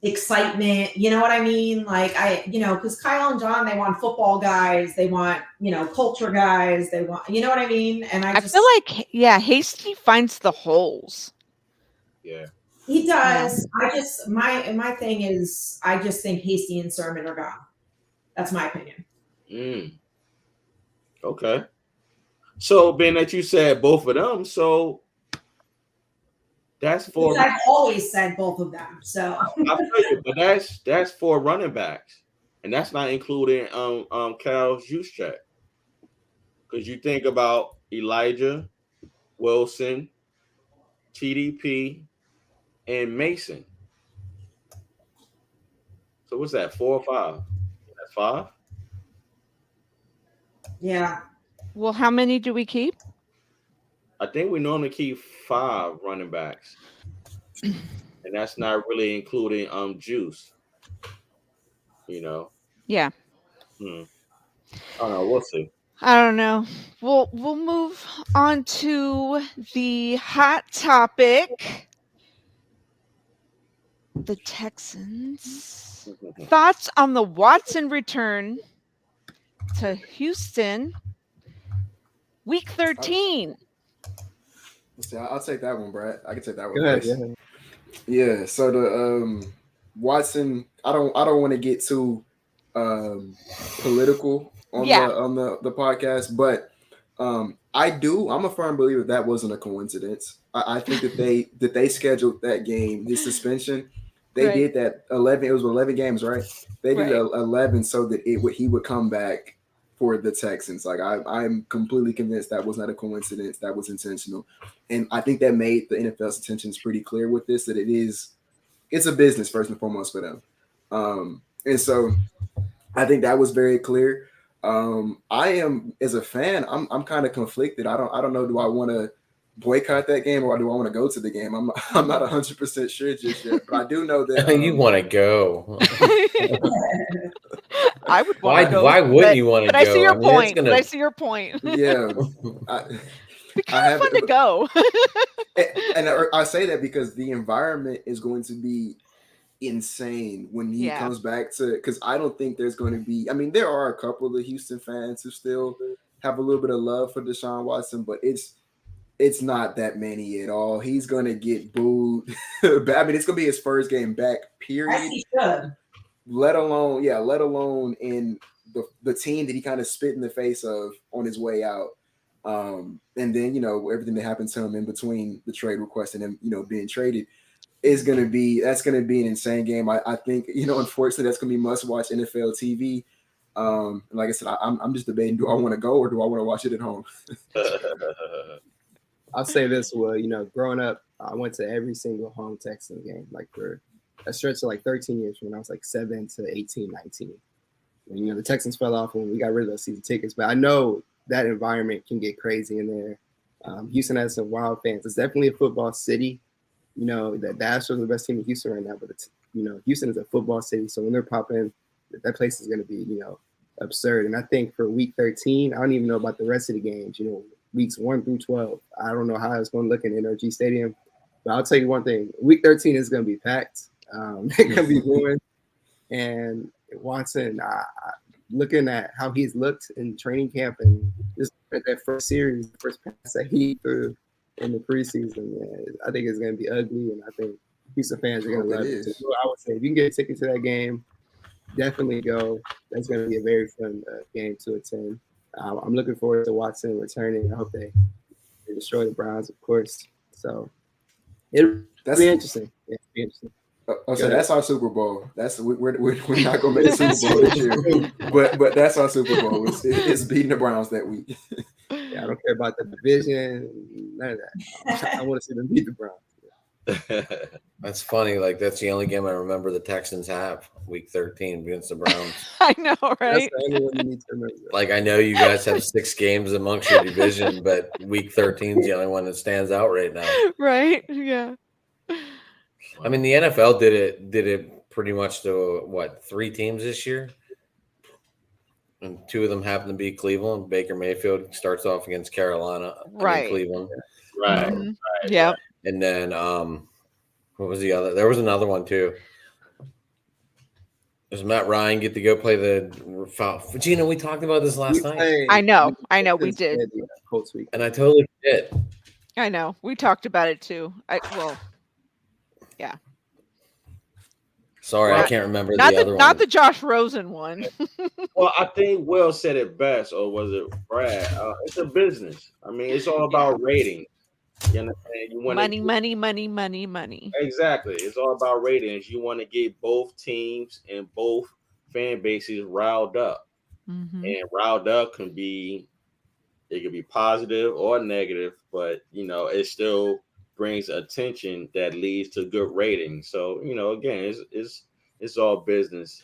excitement. You know what I mean? Like because Kyle and John, they want football guys, they want, culture guys, they want, you know what I mean? And I feel like, yeah, Hasty finds the holes. Yeah. He does. My thing is, I just think Hasty and Sermon are gone. That's my opinion. Okay. So, being that you said both of them, so that's four. I've always said both of them. So I feel you, but that's 4 running backs, and that's not including Cal Juszczyk. Because you think about Elijah, Wilson, TDP, and Mason. So what's that? 4 or 5? That's 5. Yeah. Well, how many do we keep? I think we normally keep 5 running backs, and that's not really including Juice. Yeah. I don't know. We'll see. I don't know. We'll move on to the hot topic. The Texans. Thoughts on the Watson return to Houston, week 13. I'll take that one, Brad. I can take that one. Go ahead. Yeah. So the Watson, I don't want to get too political on the podcast, but I'm a firm believer that wasn't a coincidence. I think that they scheduled that game, his suspension. They did that 11. It was 11 games, right? They did 11 so that he would come back for the Texans. Like I'm completely convinced that was not a coincidence. That was intentional, and I think that made the NFL's intentions pretty clear with this. That it's a business first and foremost for them, and so I think that was very clear. I am, as a fan, I'm kind of conflicted. I don't know. Do I want to boycott that game or do I want to go to the game? I'm not 100% sure just yet, but I do know that you want to go. I would want to go. Why wouldn't you want to go? I see your point. I see your point. Yeah, I have fun to go. and I say that because the environment is going to be insane when he comes back because I don't think there's going to be. I mean, there are a couple of Houston fans who still have a little bit of love for Deshaun Watson, but it's not that many at all. He's going to get booed. I mean, it's going to be his first game back, period. As he should. Let alone in the team that he kind of spit in the face of on his way out. And then, everything that happened to him in between the trade request and him, being traded that's going to be an insane game. I think, unfortunately, that's going to be must-watch NFL TV. Like I said, I'm just debating, do I want to go or do I want to watch it at home? I'll say this, Will, growing up, I went to every single home Texans game, like for a stretch of like 13 years when I was like 7 to 18, 19. And, the Texans fell off when we got rid of those season tickets, but I know that environment can get crazy in there. Houston has some wild fans. It's definitely a football city. The Astros are the best team in Houston right now, but Houston is a football city. So when they're popping, that place is going to be, absurd. And I think for week 13, I don't even know about the rest of the games, weeks 1 through 12. I don't know how it's going to look in NRG Stadium, but I'll tell you one thing: week 13 is going to be packed. They're going to be ruined. And Watson, looking at how he's looked in training camp and just at that first series, first pass that he threw, in the preseason. Yeah, I think it's going to be ugly, and I think Houston fans are going to love it. So I would say if you can get a ticket to that game, definitely go. That's going to be a very fun game to attend. I'm looking forward to Watson returning. I hope they destroy the Browns, of course. So it'll be interesting. Yeah, it'll be interesting. So that's our Super Bowl. We're not gonna make the Super Bowl this year, but that's our Super Bowl. It's beating the Browns that week. Yeah, I don't care about the division, none of that. I want to see them beat the Browns. That's funny. Like that's the only game I remember the Texans have, Week 13 against the Browns. I know, right? That's the only one you need to remember. Like I know you guys have 6 games amongst your division, but Week 13 is the only one that stands out right now. Right? Yeah. I mean, the NFL did it pretty much to what 3 teams this year, and 2 of them happen to be Cleveland. Baker Mayfield starts off against Carolina, Right? Cleveland, Right. Mhm. Right. Yeah. and then what was the other? There was another one too. Does Matt Ryan get to go play the Gina? We talked about this last night. I know. We did. Colts week. And I totally forget. I know. We talked about it too. Sorry, Well, I can't remember Not the other one. not the Josh Rosen one. Well, I think Will said it best, or was it Brad? It's a business. I mean, it's all about ratings. You understand? You want Money. Exactly. It's all about ratings. You want to get both teams and both fan bases riled up, Mhm. and riled up can be positive or negative, but it still brings attention that leads to good ratings. So again, it's all business.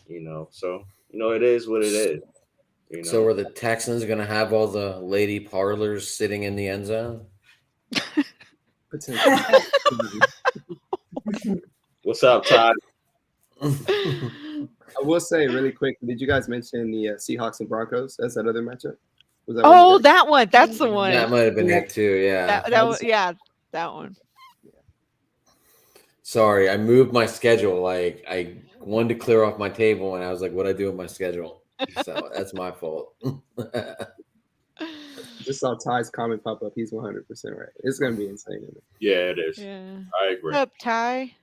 So it is what it is. So are the Texans going to have all the lady parlors sitting in the end zone? What's up, Todd? I will say really quick, did you guys mention the Seahawks and Broncos? That's that other matchup? Was that Oh, that one. That's the one. That might have been it too. Yeah. That one. Sorry, I moved my schedule. Like I wanted to clear off my table, and I was like, "What do I do with my schedule?" So that's my fault. Just saw Ty's comment pop up. He's 100% right. It's gonna be insane. Yeah, it is. Yeah. I agree. What's up, Ty?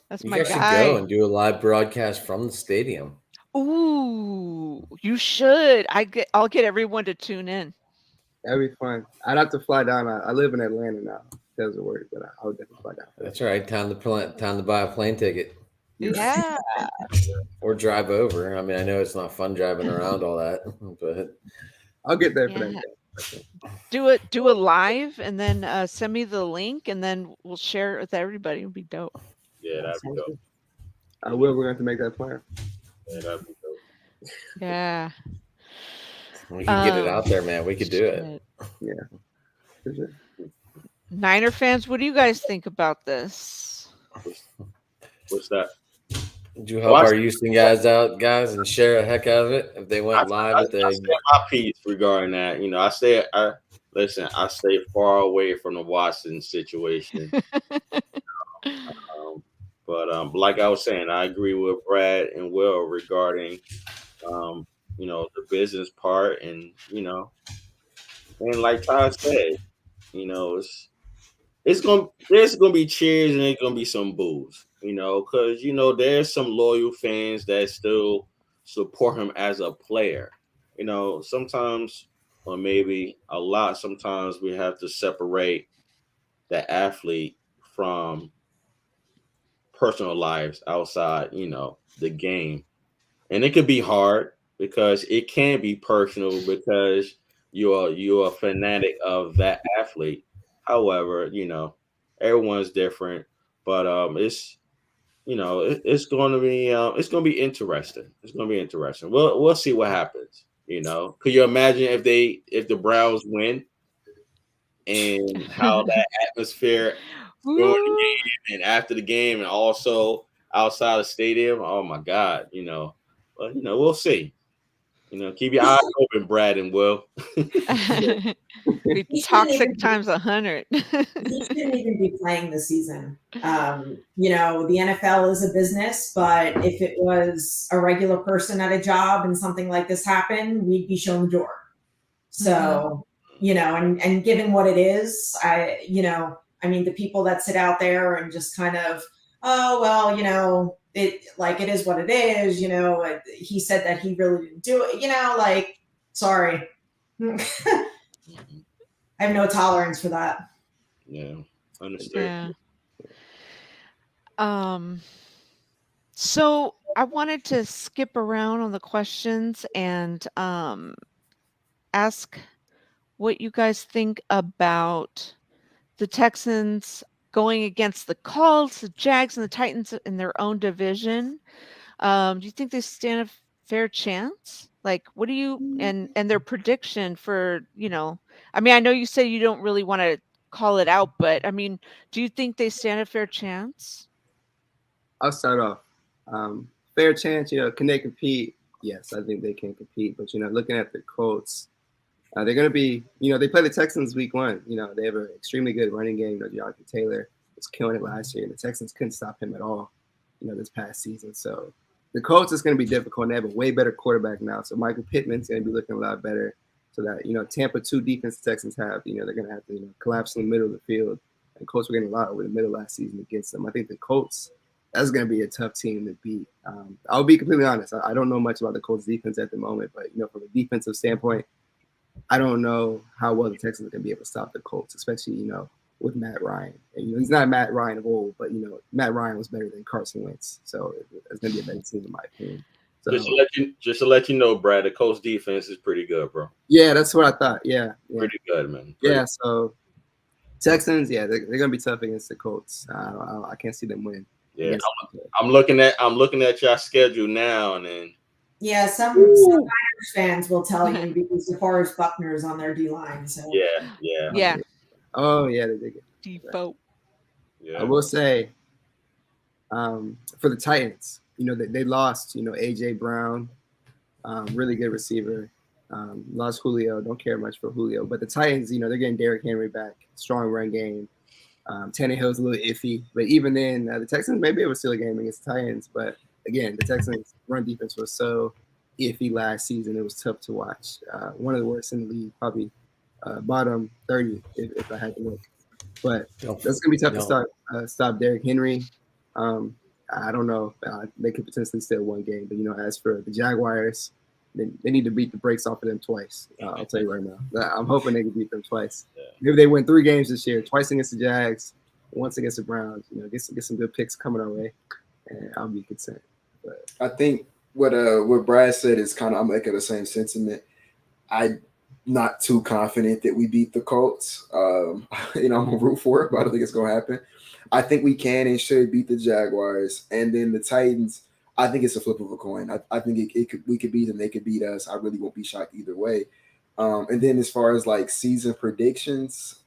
That's You my guys should guy. go and do a live broadcast from the stadium. Ooh, you should. I'll get everyone to tune in. That'd be fun. I'd have to fly down. I live in Atlanta now because of work, but I would definitely fly down. That's right. Time to buy a plane ticket Yeah. or drive over. I mean, I know it's not fun driving around all that, but I'll get there for Yeah. that. Do a live and then send me the link and then we'll share it with everybody. It'll be dope. Yeah, that'd be dope. I will. We're going to have to make that plan. Yeah, that'd be dope. Yeah. we can get it out there, man. We could do it. Yeah. For sure. Niner fans, what do you guys think about this? What's that? Would you help our Houston guys out, guys, and share a heck out of it if they went live at the? I said my piece regarding that. I stay far away from the Watson situation. But like I was saying, I agree with Brad and Will regarding, the business part, and and like Todd said, there's gonna be cheers and there's gonna be some boos, because there's some loyal fans that still support him as a player. Sometimes, or maybe a lot, sometimes we have to separate the athlete from personal lives outside, the game. And it could be hard because it can be personal because you're a fanatic of that athlete. However, everyone's different, but it's going to be interesting. It's going to be interesting. We'll see what happens. Could you imagine if the Browns win and how that atmosphere during the game and after the game and also outside the stadium? Oh my God, but we'll see. Keep your eyes open, Brad and Will. Be toxic times 100. He shouldn't even be playing this season. The NFL is a business, but if it was a regular person at a job and something like this happened, we'd be shown the door. So, and given what it is, the people that sit out there and just kind of, oh, well, it is what it is, he said that he really didn't do it, sorry. I have no tolerance for that. Yeah, understand. Yeah. So I wanted to skip around on the questions and ask what you guys think about the Texans going against the Colts, the Jags, and the Titans in their own division. Do you think they stand a fair chance? Like, what do you and their prediction for, I know you say you don't really want to call it out, but do you think they stand a fair chance? I'll start off. Fair chance, can they compete? Yes, I think they can compete. But, looking at the Colts, they're going to be, they play the Texans week 1. They have an extremely good running game. Jonathan Taylor was killing it last year, and the Texans couldn't stop him at all, this past season. So the Colts is going to be difficult. And they have a way better quarterback now. So Michael Pittman's going to be looking a lot better. So that, Tampa 2 defense the Texans have, they're going to have to, collapse in the middle of the field. And Colts were getting a lot over the middle last season against them. I think the Colts, that's going to be a tough team to beat. I'll be completely honest. I don't know much about the Colts defense at the moment, but, from a defensive standpoint, I don't know how well the Texans are going to be able to stop the Colts, especially, with Matt Ryan. And, he's not Matt Ryan of old, but, Matt Ryan was better than Carson Wentz. So it's going to be a better team in my opinion. So, just to let you know, Brad, the Colts defense is pretty good, bro. Yeah, that's what I thought. Yeah. Pretty good, man. So Texans, they're going to be tough against the Colts. I can't see them win. Yeah, I'm looking at your schedule now, and then some Niners fans will tell you because DeForest Buckner's on their D line. So yeah. Oh yeah, they did. Default. Yeah. I will say, for the Titans, they lost, AJ Brown, really good receiver. Lost Julio. Don't care much for Julio, but the Titans, they're getting Derrick Henry back. Strong run game. Tannehill's a little iffy, but even then, the Texans may be able to steal a game against the Titans. But again, the Texans' run defense was so iffy last season; it was tough to watch. One of the worst in the league, probably bottom 30 if I had to look. But that's gonna be tough to stop Derrick Henry. I don't know. They could potentially steal one game, but as for the Jaguars, they need to beat the brakes off of them twice. I'll tell you right now. I'm hoping they can beat them twice. Yeah. Maybe they win 3 games this year, twice against the Jags, once against the Browns. Get some good picks coming our way, and I'll be content. But I think what Brad said is kind of, I'm making the same sentiment. I'm not too confident that we beat the Colts. I'm gonna root for it, but I don't think it's gonna happen. I think we can and should beat the Jaguars, and then the Titans. I think it's a flip of a coin. I think we could beat them. They could beat us. I really won't be shocked either way. And then as far as like season predictions,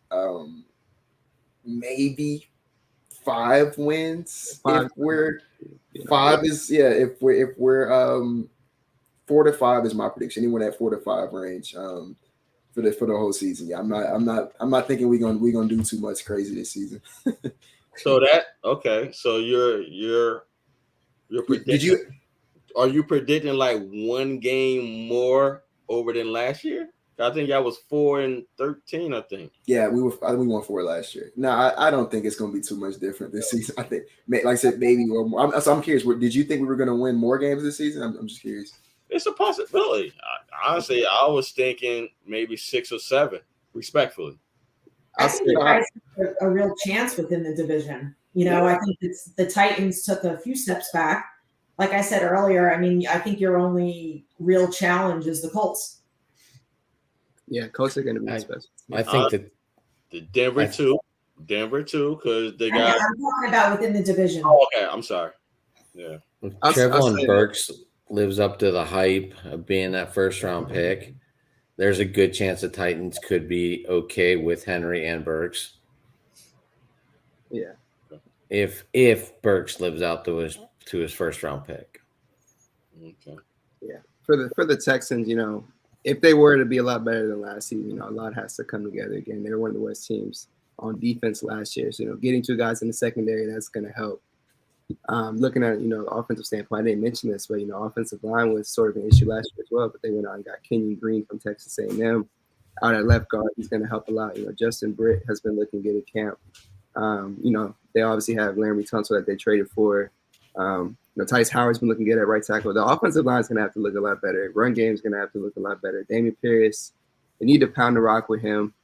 maybe 5 wins. If we're 5 is if we're 4 to 5 is my prediction. Anyone at 4 to 5 range for the whole season. Yeah, I'm not thinking we're gonna do too much crazy this season. So you're predicting, are you predicting like 1 game more over than last year? I think y'all was 4-13. I think. Yeah, we won 4 last year. No, I don't think it's going to be too much different this season. I think, like I said, maybe one more. I'm curious. Did you think we were going to win more games this season? I'm just curious. It's a possibility. Honestly, I was thinking maybe 6 or 7. Respectfully, I think you guys have a real chance within the division. I think the Titans took a few steps back. Like I said earlier, I think your only real challenge is the Colts. Yeah, Colts are going to be special. I think that the Denver too, because they got. I'm talking about within the division. Oh, okay. I'm sorry. Yeah, Trevelyan Burks lives up to the hype of being that first-round pick. There's a good chance the Titans could be okay with Henry and Burks. Yeah. If Burks lives out to his first-round pick. Okay. Yeah. For the Texans, if they were to be a lot better than last season, a lot has to come together again. They were one of the worst teams on defense last year. So, getting 2 guys in the secondary, that's going to help. Looking at, offensive standpoint, I didn't mention this, but, offensive line was sort of an issue last year as well, but they went out and got Kenyon Green from Texas A&M. out at left guard. He's going to help a lot. Justin Britt has been looking good at camp. They obviously have Larry Tunsil that they traded for. Tice Howard's been looking good at right tackle. The offensive line is going to have to look a lot better. Run game is going to have to look a lot better. Damian Pierce, they need to pound the rock with him.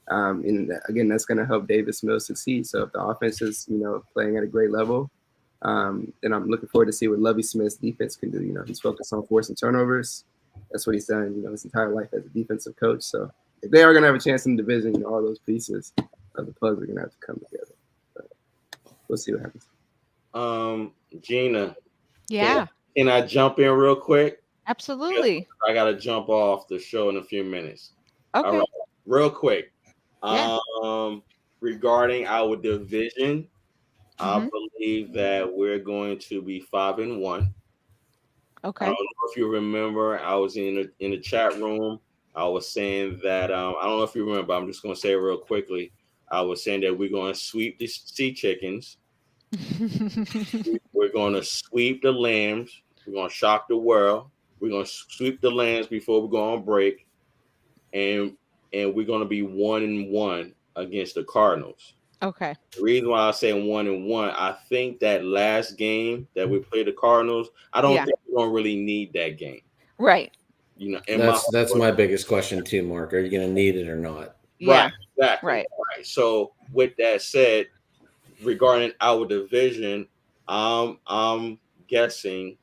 And again, that's going to help Davis Mills succeed. So if the offense is, playing at a great level, then I'm looking forward to see what Lovie Smith's defense can do. He's focused on forcing turnovers. That's what he's done, his entire life as a defensive coach. So if they are going to have a chance in the division, all those pieces of the puzzle are going to have to come together. But we'll see what happens. Gina. Yeah. Can I jump in real quick? Absolutely. I got to jump off the show in a few minutes. Okay. All right. Real quick. Yeah. Regarding our division, Mm-hmm. I believe that we're going to be 5-1. Okay. I don't know if you remember, I was in the chat room. I was saying that I don't know if you remember. I'm just going to say it real quickly. I was saying that we're going to sweep the Sea Chickens. We're going to sweep the Lambs. We're going to shock the world. We're going to sweep the Lambs before we go on break, and we're going to be 1-1 against the Cardinals. Okay. The reason why I say 1-1, I think that last game that we played the Cardinals, I don't think we don't really need that game. Right. That's my biggest question too, Mark. Are you going to need it or not? Yeah. Right. Exactly. Right. So with that said, regarding our division, I'm guessing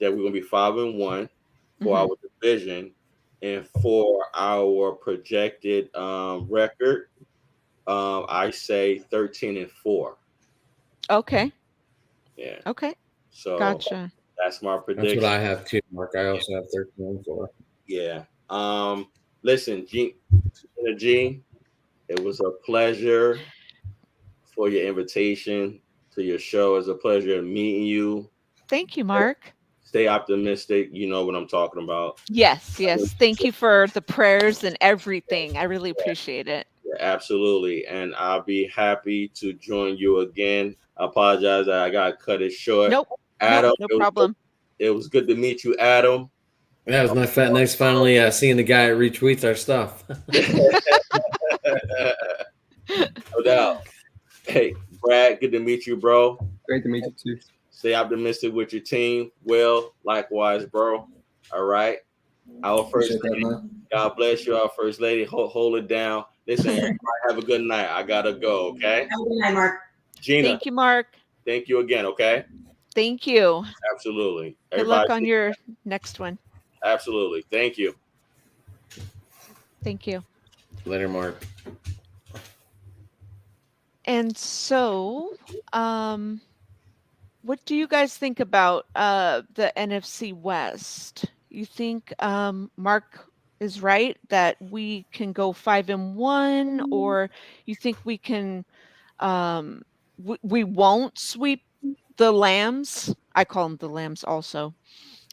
that we're going to be 5-1 for our division, and for our projected record, I say 13-4. Okay. Yeah. Okay. So gotcha. That's my prediction. That's what I have too, Mark. I also have 13-4. Yeah. Listen, Gina G, it was a pleasure for your invitation to your show. It's a pleasure meeting you. Thank you, Mark. Stay optimistic. You know what I'm talking about. Yes. Thank you for the prayers and everything. I really appreciate it. Yeah, absolutely. And I'll be happy to join you again. I apologize that I got cut it short. Nope. Adam, no problem. It was good to meet you, Adam. Yeah, it was nice finally seeing the guy that retweets our stuff. No doubt. Hey, Brad, good to meet you, bro. Great to meet you too. Stay optimistic with your team. Will, likewise, bro. All right. Our first lady, God bless you, our first lady. Hold it down. Listen, everybody have a good night. I gotta go, okay? Have a good night, Mark. Gina. Thank you, Mark. Thank you again, okay? Thank you. Absolutely. Good luck on your next one. Absolutely. Thank you. Thank you. Later, Mark. And so, what do you guys think about the NFC West? You think Mark is right that we can go 5-1, or you think we can we won't sweep the Lambs? I call them the Lambs also.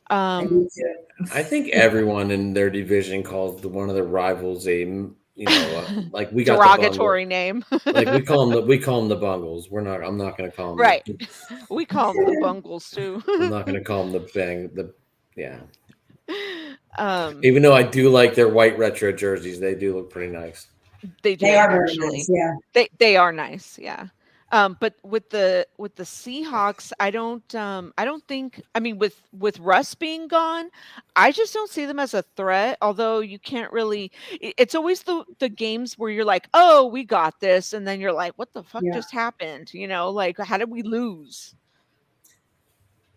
I think everyone in their division calls one of their rivals like we got derogatory name. Like we call them the Bungles. I'm not going to call them right. We call them the Bungles too. I'm not going to call them even though I do like their white retro jerseys, they do look pretty nice. They do. They are very nice. Yeah. They are nice. Yeah. But with the Seahawks, I don't think, I mean, with Russ being gone, I just don't see them as a threat. Although you can't really, it's always the games where you're like, oh, we got this, and then you're like, what the fuck just happened? Like, how did we lose?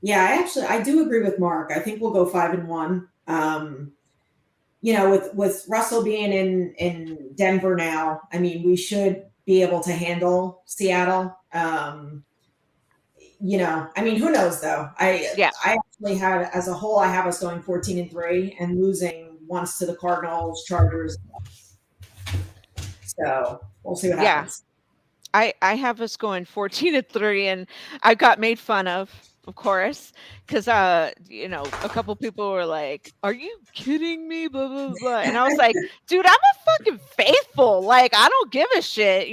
Yeah, I do agree with Mark. I think we'll go 5-1. With Russell being in Denver now, I mean, we should be able to handle Seattle. I mean, who knows though? I actually have, as a whole, I have us going 14-3 and losing once to the Cardinals, Chargers. So we'll see what happens. I have us going 14-3, and I got made fun of course, because a couple people were like, "Are you kidding me?" Blah blah blah, and I was like, "Dude, I'm a fucking faithful. Like, I don't give a shit,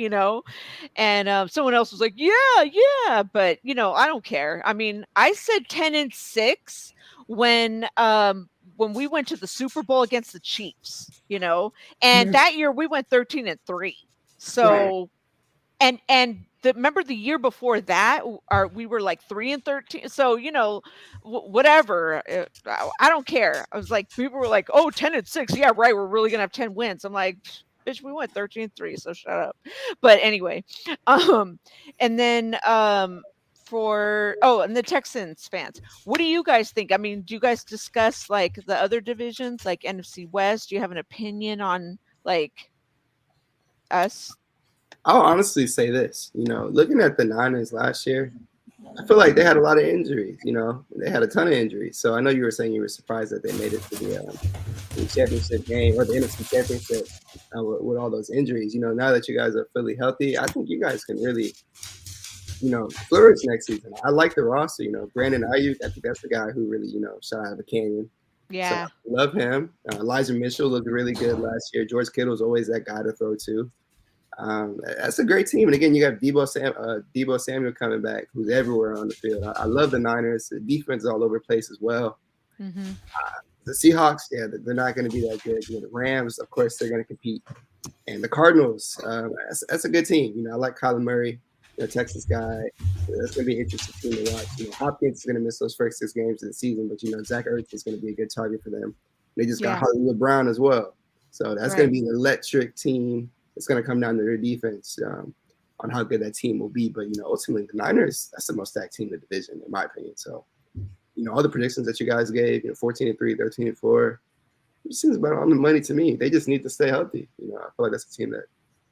And someone else was like, "Yeah," but I don't care. I mean, I said 10-6 when when we went to the Super Bowl against the Chiefs, you know, and Mhm. that year we went 13-3. So, and remember the year before that, we were like 3-13. So, you know, whatever. I don't care. I was like, people were like, oh, 10-6. Yeah, right. We're really gonna have 10 wins. I'm like, bitch, we went 13-3. So shut up. But anyway, and then and the Texans fans, what do you guys think? I mean, do you guys discuss like the other divisions, like NFC West? Do you have an opinion on like us? I'll honestly say this, you know, looking at the Niners last year, I feel like they had a lot of injuries. You know, they had a ton of injuries. So I know you were saying you were surprised that they made it to the championship game or the NFC championship with all those injuries. You know, now that you guys are fully healthy, I think you guys can really, you know, flourish next season. I like the roster. You know, Brandon Ayuk, I think that's the guy who really, you know, shot out of a canyon. Yeah. So I love him. Elijah Mitchell looked really good last year. George Kittle's always that guy to throw to. That's a great team. And again, you got Deebo Samuel coming back, who's everywhere on the field. I love the Niners. The defense is all over the place as well. Mm-hmm. The Seahawks, yeah, they're not going to be that good. You know, the Rams, of course, they're going to compete. And the Cardinals, that's a good team. You know, I like Kyler Murray, you know, Texas guy. That's going to be an interesting team to watch. You know, Hopkins is going to miss those first 6 games of the season, but, you know, Zach Ertz is going to be a good target for them. They just got Hollywood Brown as well. So that's going to be an electric team. It's going to come down to their defense on how good that team will be. But, you know, ultimately the Niners, that's the most stacked team in the division, in my opinion. So, you know, all the predictions that you guys gave, you know, 14-3, 13-4, it seems about on the money to me. They just need to stay healthy. You know, I feel like that's a team that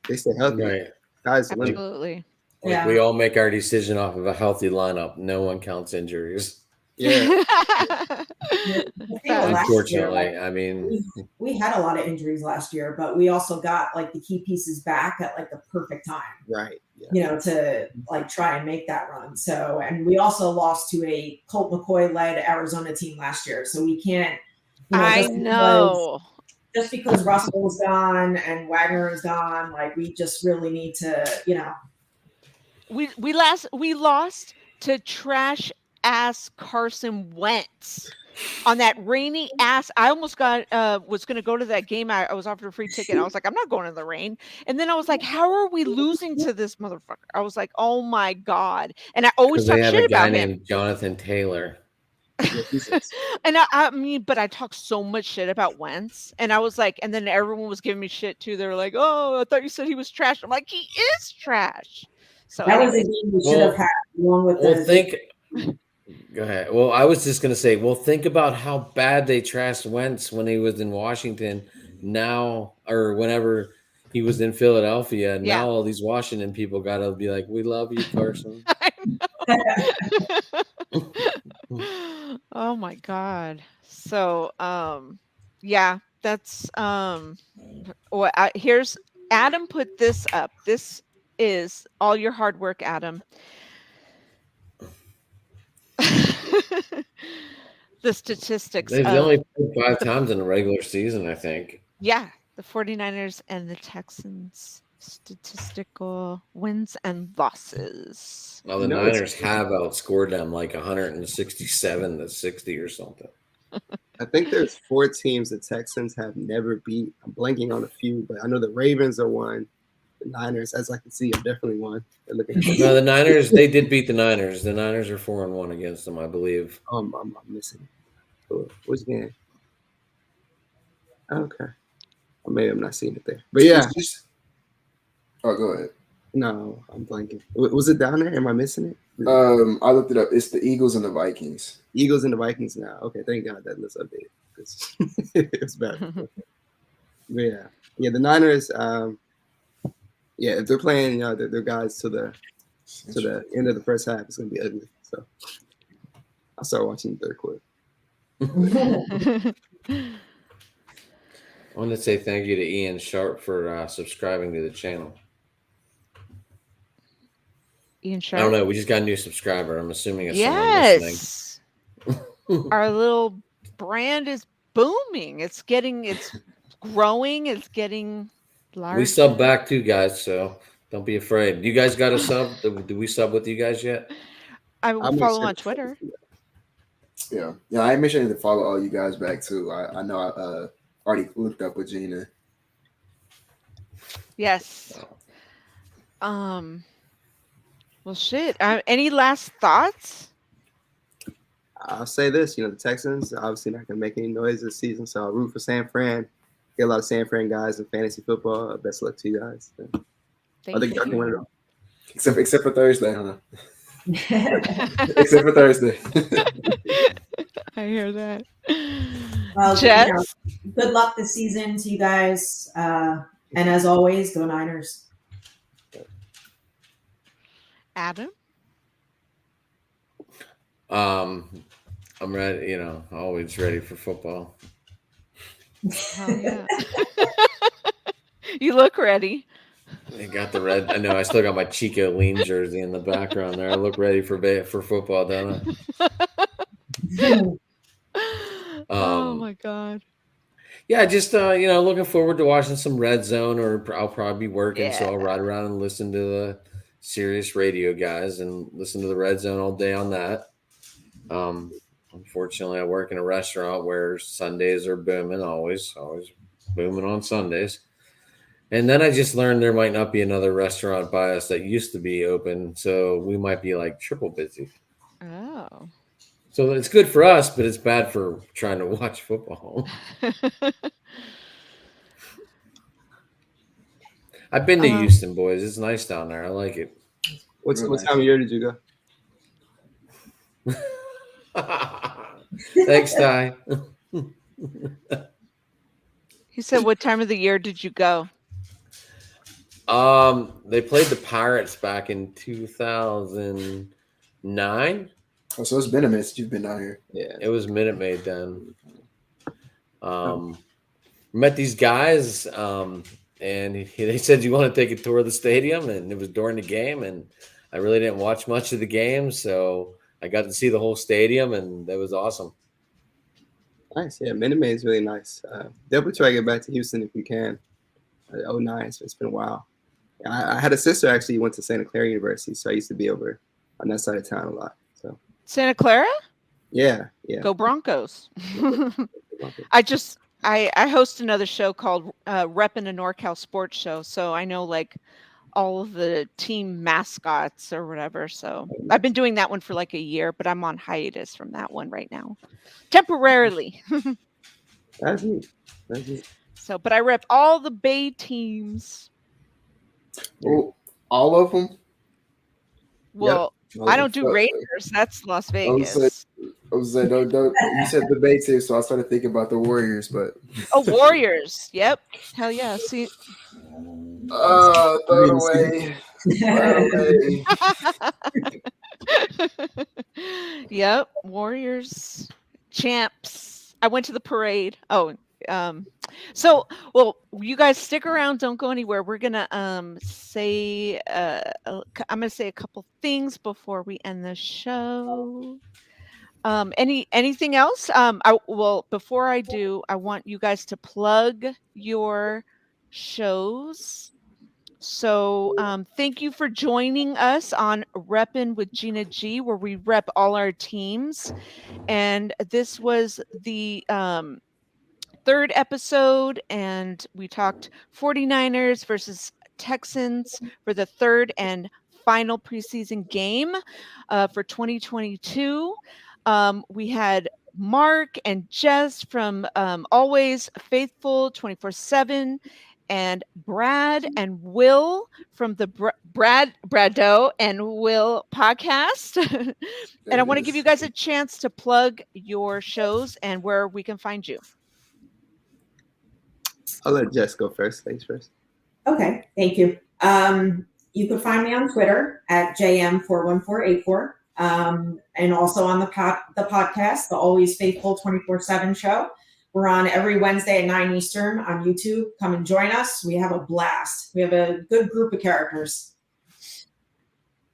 they stay healthy. Right. Guys, Absolutely. Like we all make our decision off of a healthy lineup. No one counts injuries. Yeah. Unfortunately, I mean, we had a lot of injuries last year, but we also got like the key pieces back at like the perfect time. Right. Yeah. You know, to like try and make that run. So, and we also lost to a Colt McCoy led Arizona team last year. So we can't, you know, just because Russell's gone and Wagner is gone, like we just really need to, you know. We lost to trash ass Carson Wentz on that rainy ass. I almost was going to go to that game. I was offered a free ticket. I was like, I'm not going in the rain. And then I was like, how are we losing to this motherfucker? I was like, oh my God. And I always talk shit about him. Named Jonathan Taylor. And I mean, but I talked so much shit about Wentz, and I was like, and then everyone was giving me shit too. They were like, oh, I thought you said he was trash. I'm like, he is trash. So that was a game we should have had along with Go ahead. Well, I was just going to say, think about how bad they trashed Wentz when he was in Washington now, or whenever he was in Philadelphia. And now all these Washington people got to be like, we love you, Carson. Oh my God. So, yeah, that's, here's Adam put this up. This is all your hard work, Adam. The statistics. They've only played 5 times in the regular season, I think. Yeah, the 49ers and the Texans statistical wins and losses. Well, the Niners have outscored them like 167-60 or something. I think there's 4 teams the Texans have never beat. I'm blanking on a few, but I know the Ravens are one. The Niners, as I can see, are definitely one. No, the Niners, they did beat the Niners. The Niners are 4-1 against them, I believe. I'm missing it. Which game? Okay. Or maybe I'm not seeing it there. But yeah. Oh, go ahead. No, I'm blanking. Was it down there? Am I missing it? I looked it up. It's the Eagles and the Vikings. Eagles and the Vikings now. Okay, thank God that list updated. It's bad. But yeah, the Niners. If they're playing, their guys to the end of the first half, it's gonna be ugly. So I'll start watching the third quarter. I want to say thank you to Ian Sharp for subscribing to the channel. Ian Sharp. I don't know. We just got a new subscriber. I'm assuming it's someone listening. Yes. Our little brand is booming. It's growing. It's getting larger. We sub back too, guys. So don't be afraid. You guys got a sub? Do we sub with you guys yet? I will follow on Twitter. Yeah. I made sure to follow all you guys back too. I know I already looked up with Gina. Yes. Well, shit. Any last thoughts? I'll say this, the Texans obviously not gonna make any noise this season, so I'll root for San Fran. Get a lot of San Fran guys in fantasy football. Best of luck to you guys. I think y'all can win it all. Except for Thursday, huh? Except for Thursday. I hear that. Well, Jess? good luck this season to you guys. And as always, go Niners. Adam? I'm ready, always ready for football. Hell yeah. You look ready. I got the red. I know. I still got my Chico Lean jersey in the background there. I look ready for football, don't I? Oh my God. Yeah, just looking forward to watching some Red Zone, or I'll probably be working, so I'll ride around and listen to the Sirius radio guys and listen to the Red Zone all day on that. Unfortunately, I work in a restaurant where Sundays are booming, always booming on Sundays. And then I just learned there might not be another restaurant by us that used to be open, so we might be like triple busy. Oh. So it's good for us, but it's bad for trying to watch football. I've been to Houston, boys. It's nice down there. I like it. What time of year did you go? Thanks, Ty. He said, what time of the year did you go? They played the Pirates back in 2009. Oh, so it's been a minute since you've been down here. Yeah, it was Minute Maid then. Met these guys, and they said, you want to take a tour of the stadium? And it was during the game, and I really didn't watch much of the game, so I got to see the whole stadium, and that was awesome. Nice. Yeah, Minute Maid is really nice. Definitely try to get back to Houston if you can. 09, so it's been a while. I had a sister actually who went to Santa Clara University, so I used to be over on that side of town a lot. So Santa Clara? Yeah. Go Broncos. I host another show called REPPIN a NorCal Sports Show, so I know like all of the team mascots or whatever. So I've been doing that one for like a year, but I'm on hiatus from that one right now, temporarily. That's neat. So, but I rep all the Bay teams. Oh, all of them? Well, Yep. I don't do Raiders. That's Las Vegas. I was saying, don't. You said the Bay team, so I started thinking about the Warriors, but Oh, Warriors. Yep. Hell yeah. See. Throw it away. Yep. Warriors. Champs. I went to the parade. Oh, so well, you guys stick around, don't go anywhere. We're gonna say I'm gonna say a couple things before we end the show. Anything else? Before I do, I want you guys to plug your shows. So thank you for joining us on Reppin' with Gina G, where we rep all our teams. And this was the third episode, and we talked 49ers versus Texans for the third and final preseason game for 2022. We had Mark and Jess from Always Faithful 24/7, and Brad and Will from the Bradeaux and Will podcast. And I want to give you guys a chance to plug your shows and where we can find you. I'll let Jess go first. Thanks first. Okay, thank you. You can find me on Twitter at JM41484, and also on the podcast, the Always Faithful 24/7 show. We're on every Wednesday at 9 Eastern on YouTube. Come and join us. We have a blast. We have a good group of characters.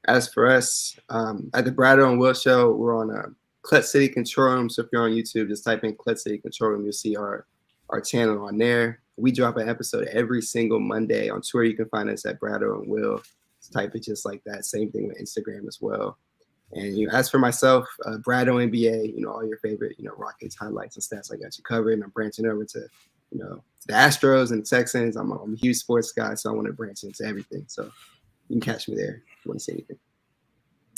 As for us, at the Bradeaux and Will Show, we're on Clet City Control Room. So if you're on YouTube, just type in Clet City Control Room. You'll see our channel on there. We drop an episode every single Monday. On Twitter, you can find us at Bradeaux and Will. Just type it just like that. Same thing with Instagram as well. And as for myself, Bradeux NBA, all your favorite, Rockets highlights and stats, I got you covered. And I'm branching over to, the Astros and the Texans. I'm a huge sports guy, so I want to branch into everything. So you can catch me there if you want to see anything.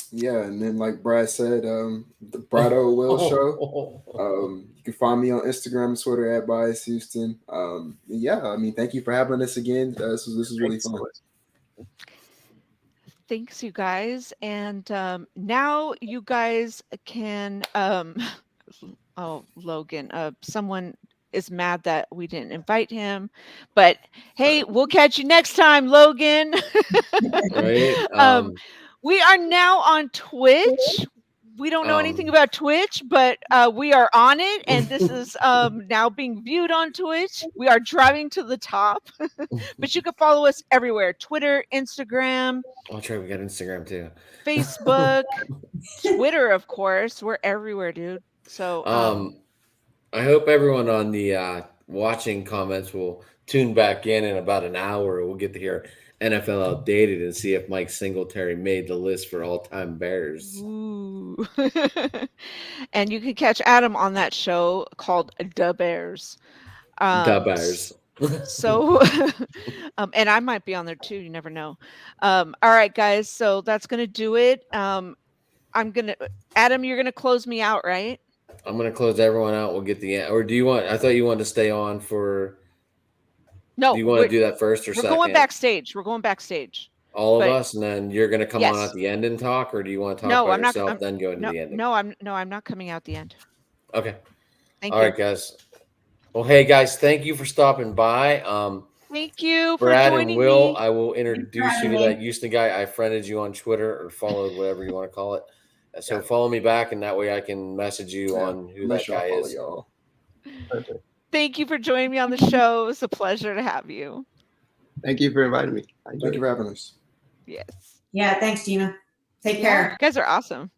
Yeah, and then like Brad said, the Bradeaux Will Show. You can find me on Instagram and Twitter at Bias Houston. Yeah, thank you for having us again. This was really fun. Thanks, you guys. And now you guys can. Oh, Logan, someone is mad that we didn't invite him, but hey, we'll catch you next time, Logan. Right. We are now on Twitch. We don't know anything about Twitch, but we are on it, and this is now being viewed on Twitch. We are driving to the top, but you can follow us everywhere: Twitter, Instagram. I'll try. We got Instagram too. Facebook, Twitter, of course. We're everywhere, dude. So I hope everyone on the watching comments will tune back in about an hour. We'll get to hear NFL Outdated and see if Mike Singletary made the list for all-time Bears. Ooh. And you can catch Adam on that show called The Bears. The Bears. So, and I might be on there too. You never know. All right, guys. So that's going to do it. Adam, you're going to close me out, right? I'm going to close everyone out. We'll get the end. Or do you want, I thought you wanted to stay on for. No. Do you want to do that first or second? We're going backstage. All of us, and then you're going to come on at the end and talk, or do you want to talk by yourself, then go into the end? No, I'm not coming out the end. Okay. Thank you. All right, guys. Well, hey, guys, thank you for stopping by. Thank you for Brad joining and Will, me. I will introduce you to that Houston guy. I friended you on Twitter or followed, whatever you want to call it. So follow me back, and that way I can message you on who that guy is. Y'all. Thank you for joining me on the show. It's a pleasure to have you. Thank you for inviting me. Thank you for having us. Yes. Yeah, thanks, Gina. Take care. You guys are awesome.